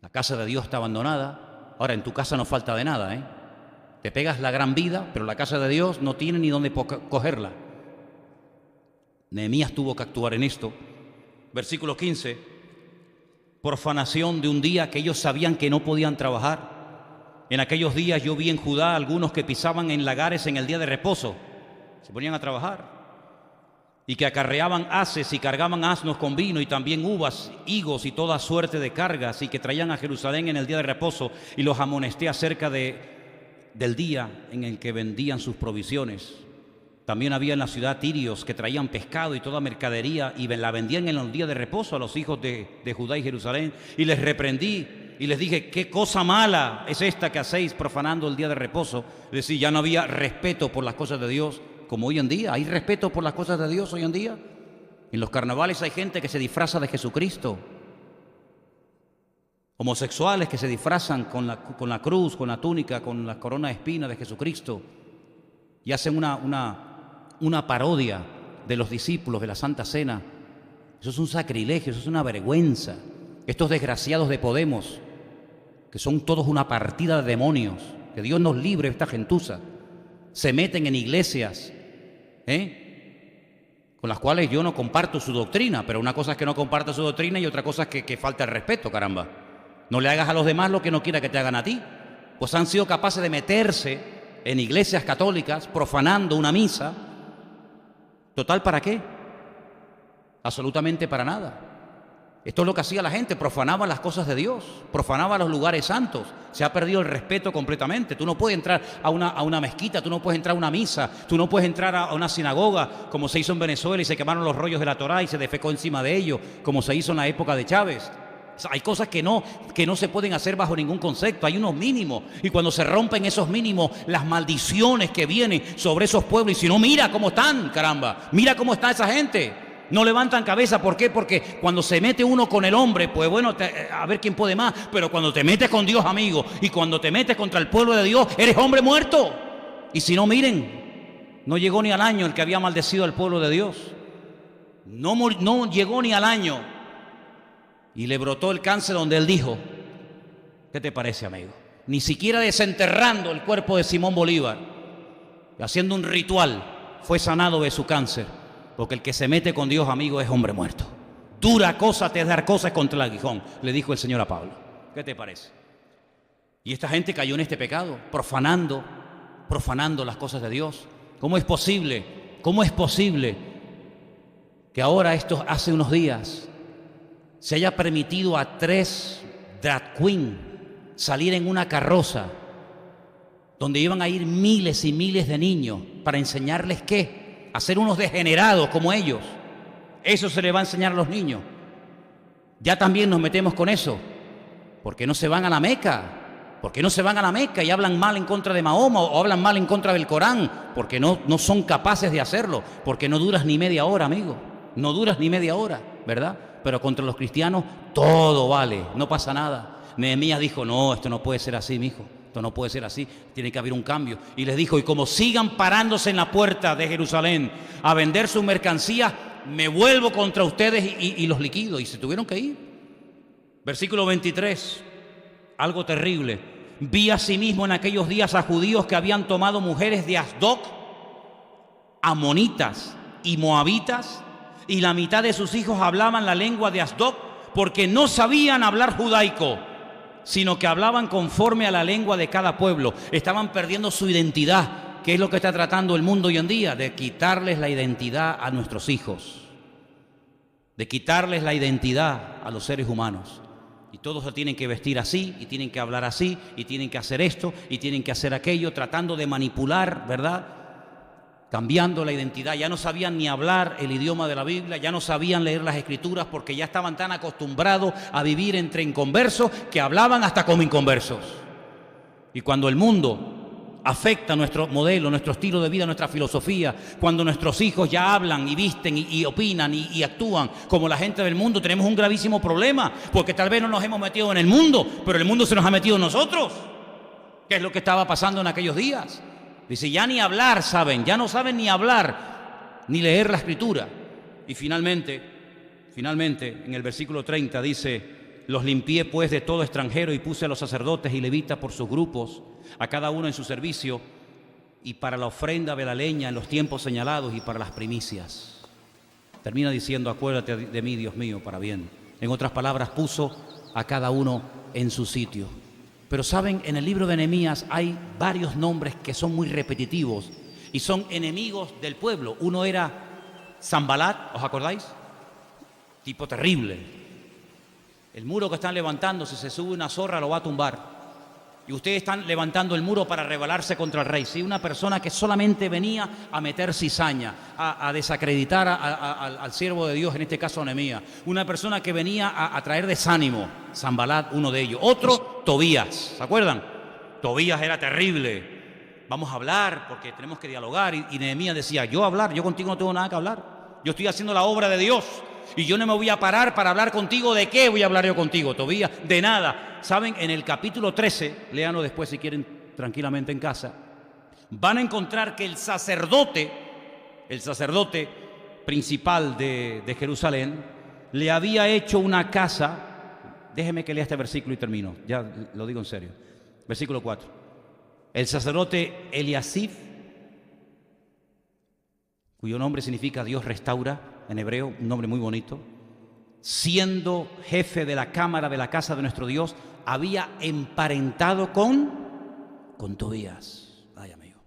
La casa de Dios está abandonada. Ahora, en tu casa no falta de nada. Te pegas la gran vida, pero la casa de Dios no tiene ni dónde cogerla. Nehemías tuvo que actuar en esto. Versículo 15. Profanación de un día que ellos sabían que no podían trabajar. En aquellos días yo vi en Judá algunos que pisaban en lagares en el día de reposo. Se ponían a trabajar. Y que acarreaban haces y cargaban asnos con vino y también uvas, higos y toda suerte de cargas, y que traían a Jerusalén en el día de reposo, y los amonesté acerca del día en el que vendían sus provisiones. También había en la ciudad tirios que traían pescado y toda mercadería y la vendían en los días de reposo a los hijos de Judá y Jerusalén. Y les reprendí y les dije, ¿qué cosa mala es esta que hacéis profanando el día de reposo? Es decir, ya no había respeto por las cosas de Dios como hoy en día. ¿Hay respeto por las cosas de Dios hoy en día? En los carnavales hay gente que se disfraza de Jesucristo. Homosexuales que se disfrazan con la cruz, con la túnica, con la corona de espinas de Jesucristo. Y hacen una parodia de los discípulos de la Santa Cena. Eso es un sacrilegio, eso es una vergüenza. Estos desgraciados de Podemos, que son todos una partida de demonios, que Dios nos libre de esta gentuza, se meten en iglesias, con las cuales yo no comparto su doctrina, pero una cosa es que no comparta su doctrina y otra cosa es que falta el respeto, caramba. No le hagas a los demás lo que no quiera que te hagan a ti. Pues han sido capaces de meterse en iglesias católicas, profanando una misa. ¿Total para qué? Absolutamente para nada. Esto es lo que hacía la gente, profanaba las cosas de Dios, profanaba los lugares santos. Se ha perdido el respeto completamente. Tú no puedes entrar a una mezquita, tú no puedes entrar a una misa, tú no puedes entrar a una sinagoga, como se hizo en Venezuela y se quemaron los rollos de la Torá y se defecó encima de ellos, como se hizo en la época de Chávez. O sea, hay cosas que no se pueden hacer bajo ningún concepto, hay unos mínimos. Y cuando se rompen esos mínimos, las maldiciones que vienen sobre esos pueblos, y si no, mira cómo están, caramba, mira cómo está esa gente. No levantan cabeza, ¿por qué? Porque cuando se mete uno con el hombre, pues bueno, a ver quién puede más. Pero cuando te metes con Dios, amigo, y cuando te metes contra el pueblo de Dios, eres hombre muerto. Y si no, miren, no llegó ni al año el que había maldecido al pueblo de Dios. No llegó ni al año. Y le brotó el cáncer donde él dijo. ¿Qué te parece, amigo? Ni siquiera desenterrando el cuerpo de Simón Bolívar, haciendo un ritual, fue sanado de su cáncer. Porque el que se mete con Dios, amigo, es hombre muerto. Dura cosa te es dar cosas contra el aguijón, le dijo el Señor a Pablo. ¿Qué te parece? Y esta gente cayó en este pecado, profanando las cosas de Dios. ¿Cómo es posible? ¿Cómo es posible que ahora, hace unos días, se haya permitido a 3 drag queen salir en una carroza donde iban a ir miles y miles de niños para enseñarles qué? A ser unos degenerados como ellos? Eso se le va a enseñar a los niños. Ya también nos metemos con eso. ¿Por qué no se van a la Meca? ¿Por qué no se van a la Meca y hablan mal en contra de Mahoma o hablan mal en contra del Corán? Porque no son capaces de hacerlo. Porque no duras ni media hora, amigo. No duras ni media hora, ¿verdad? Pero contra los cristianos todo vale, no pasa nada. Nehemías dijo, no, esto no puede ser así, mijo. Esto no puede ser así, tiene que haber un cambio. Y les dijo, y como sigan parándose en la puerta de Jerusalén a vender sus mercancías, me vuelvo contra ustedes y los liquido. Y se tuvieron que ir. Versículo 23, algo terrible. Vi asimismo en aquellos días a judíos que habían tomado mujeres de Asdod, amonitas y moabitas, y la mitad de sus hijos hablaban la lengua de Asdod, porque no sabían hablar judaico, sino que hablaban conforme a la lengua de cada pueblo. Estaban perdiendo su identidad. ¿Qué es lo que está tratando el mundo hoy en día? De quitarles la identidad a nuestros hijos, de quitarles la identidad a los seres humanos. Y todos se tienen que vestir así, y tienen que hablar así, y tienen que hacer esto, y tienen que hacer aquello, tratando de manipular, ¿verdad? Cambiando la identidad. Ya no sabían ni hablar el idioma de la Biblia, ya no sabían leer las Escrituras, porque ya estaban tan acostumbrados a vivir entre inconversos que hablaban hasta como inconversos. Y cuando el mundo afecta nuestro modelo, nuestro estilo de vida, nuestra filosofía, cuando nuestros hijos ya hablan y visten y opinan y actúan como la gente del mundo, tenemos un gravísimo problema, porque tal vez no nos hemos metido en el mundo, pero el mundo se nos ha metido en nosotros. ¿Qué es lo que estaba pasando en aquellos días? Dice, ya ni hablar saben, ya no saben ni hablar, ni leer la Escritura. Y finalmente, en el versículo 30 dice, los limpié pues de todo extranjero y puse a los sacerdotes y levitas por sus grupos, a cada uno en su servicio, y para la ofrenda de la leña en los tiempos señalados y para las primicias. Termina diciendo, acuérdate de mí, Dios mío, para bien. En otras palabras, puso a cada uno en su sitio. Pero saben, en el libro de Nehemías hay varios nombres que son muy repetitivos y son enemigos del pueblo. Uno era Sanbalat, ¿os acordáis? Tipo terrible. El muro que están levantando, si se sube una zorra lo va a tumbar. Y ustedes están levantando el muro para rebelarse contra el rey. ¿Sí? Una persona que solamente venía a meter cizaña, a desacreditar al siervo de Dios, en este caso a Nehemías. Una persona que venía a traer desánimo. Sanbalat, uno de ellos. Otro, Tobías. ¿Se acuerdan? Tobías era terrible. Vamos a hablar porque tenemos que dialogar. Y Nehemías decía, yo contigo no tengo nada que hablar. Yo estoy haciendo la obra de Dios. Y yo no me voy a parar para hablar contigo. ¿De qué voy a hablar yo contigo, Tobías? De nada. ¿Saben? En el capítulo 13, léanlo después si quieren tranquilamente en casa, van a encontrar que el sacerdote principal de Jerusalén, le había hecho una casa. Déjeme que lea este versículo y termino. Ya lo digo en serio. Versículo 4. El sacerdote Eliasib, cuyo nombre significa Dios restaura, en hebreo, un nombre muy bonito, siendo jefe de la cámara de la casa de nuestro Dios, había emparentado con Tobías. Ay, amigo.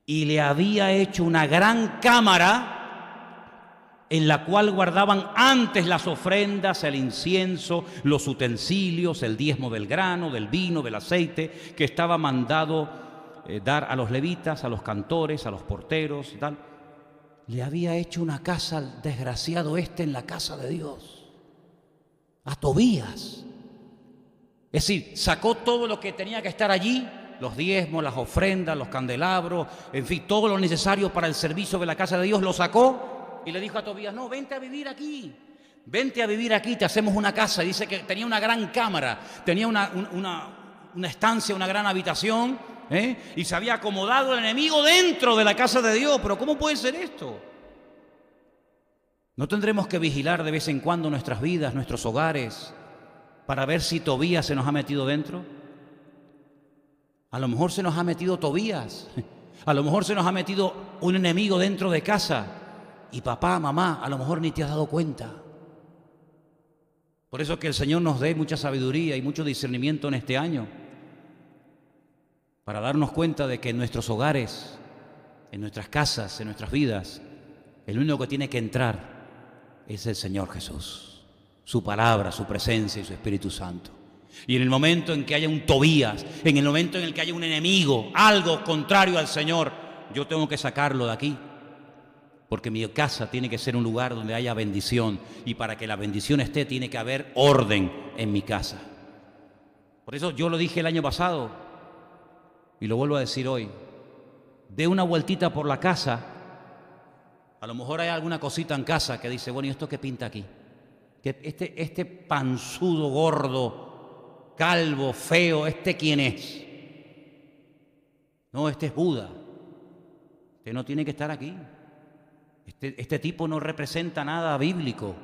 Y le había hecho una gran cámara en la cual guardaban antes las ofrendas, el incienso, los utensilios, el diezmo del grano, del vino, del aceite, que estaba mandado dar a los levitas, a los cantores, a los porteros y tal. Le había hecho una casa al desgraciado en la casa de Dios, a Tobías. Es decir, sacó todo lo que tenía que estar allí, los diezmos, las ofrendas, los candelabros, en fin, todo lo necesario para el servicio de la casa de Dios, lo sacó y le dijo a Tobías: no, vente a vivir aquí, te hacemos una casa. Y dice que tenía una gran cámara, tenía una estancia, una gran habitación, y se había acomodado el enemigo dentro de la casa de Dios. Pero ¿cómo puede ser esto? ¿No tendremos que vigilar de vez en cuando nuestras vidas, nuestros hogares, para ver si Tobías se nos ha metido dentro? A lo mejor se nos ha metido Tobías, a lo mejor se nos ha metido un enemigo dentro de casa, y papá, mamá, a lo mejor ni te has dado cuenta. Por eso que el Señor nos dé mucha sabiduría y mucho discernimiento en este año, para darnos cuenta de que en nuestros hogares, en nuestras casas, en nuestras vidas, el único que tiene que entrar es el Señor Jesús, su palabra, su presencia y su Espíritu Santo. Y en el momento en que haya un Tobías, en el momento en el que haya un enemigo, algo contrario al Señor, yo tengo que sacarlo de aquí, porque mi casa tiene que ser un lugar donde haya bendición, y para que la bendición esté tiene que haber orden en mi casa. Por eso yo lo dije el año pasado y lo vuelvo a decir hoy: dé una vueltita por la casa. A lo mejor hay alguna cosita en casa que dice: bueno, ¿y esto qué pinta aquí? Que este panzudo gordo, calvo, feo, ¿quién es? No, este es Buda. Este no tiene que estar aquí. Este tipo no representa nada bíblico.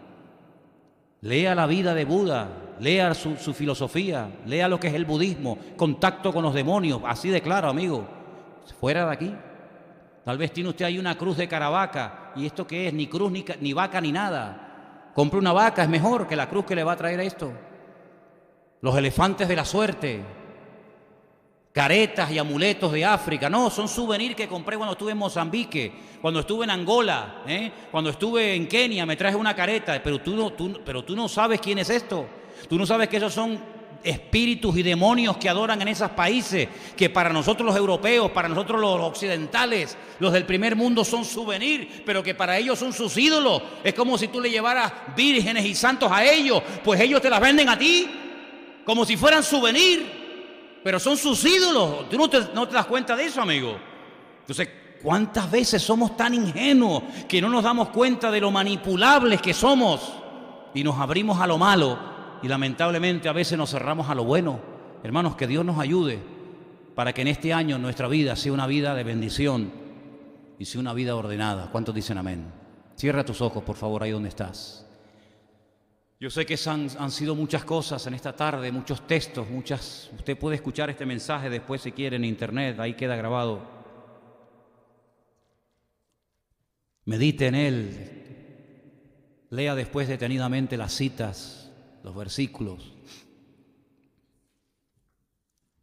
Lea la vida de Buda, lea su filosofía, lea lo que es el budismo, contacto con los demonios, así de claro, amigo. Fuera de aquí. Tal vez tiene usted ahí una cruz de Caravaca, y esto qué es, ni cruz, ni vaca, ni nada. Compre una vaca, es mejor que la cruz que le va a traer esto. Los elefantes de la suerte, caretas y amuletos de África, no, son souvenirs que compré cuando estuve en Mozambique, cuando estuve en Angola, cuando estuve en Kenia, me traje una careta. Pero tú no sabes quién es esto. Tú no sabes que esos son espíritus y demonios que adoran en esos países, que para nosotros los europeos, para nosotros los occidentales, los del primer mundo, son souvenir, pero que para ellos son sus ídolos. Es como si tú le llevaras vírgenes y santos a ellos, pues ellos te las venden a ti como si fueran souvenir, pero son sus ídolos. Tú no te das cuenta de eso, amigo. Entonces, ¿cuántas veces somos tan ingenuos que no nos damos cuenta de lo manipulables que somos y nos abrimos a lo malo? Y lamentablemente a veces nos cerramos a lo bueno. Hermanos, que Dios nos ayude para que en este año nuestra vida sea una vida de bendición y sea una vida ordenada. ¿Cuántos dicen amén? Cierra tus ojos, por favor, ahí donde estás. Yo sé que han sido muchas cosas en esta tarde, muchos textos, Usted puede escuchar este mensaje después si quiere en internet, ahí queda grabado. Medite en él. Lea después detenidamente las citas, los versículos,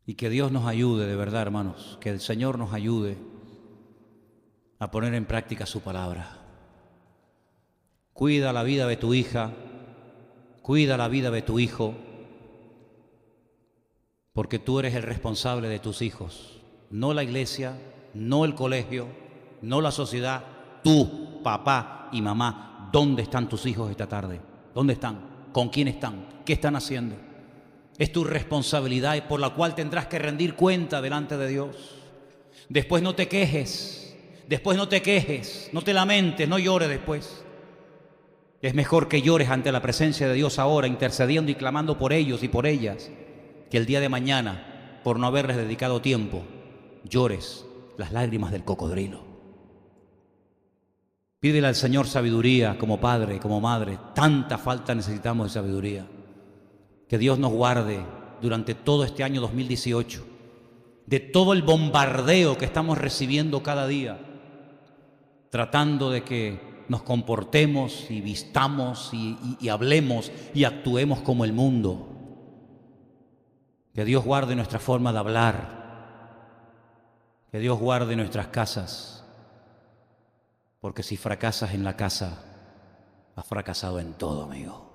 y que Dios nos ayude de verdad, hermanos, que el Señor nos ayude a poner en práctica su palabra. Cuida la vida de tu hija, cuida la vida de tu hijo, porque tú eres el responsable de tus hijos, no la iglesia, no el colegio, no la sociedad. Tú, papá y mamá, ¿dónde están tus hijos esta tarde? ¿Dónde están? ¿Con quién están? ¿Qué están haciendo? Es tu responsabilidad, por la cual tendrás que rendir cuenta delante de Dios. Después no te quejes, no te lamentes, no llores después. Es mejor que llores ante la presencia de Dios ahora, intercediendo y clamando por ellos y por ellas, que el día de mañana, por no haberles dedicado tiempo, llores las lágrimas del cocodrilo. Pídele al Señor sabiduría como padre, como madre. Tanta falta necesitamos de sabiduría. Que Dios nos guarde durante todo este año 2018 de todo el bombardeo que estamos recibiendo cada día, tratando de que nos comportemos y vistamos y hablemos y actuemos como el mundo. Que Dios guarde nuestra forma de hablar. Que Dios guarde nuestras casas. Porque si fracasas en la casa, has fracasado en todo, amigo.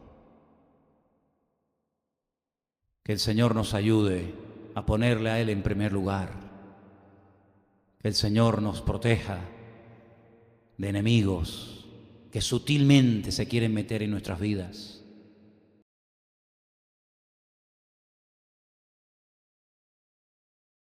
Que el Señor nos ayude a ponerle a Él en primer lugar. Que el Señor nos proteja de enemigos que sutilmente se quieren meter en nuestras vidas.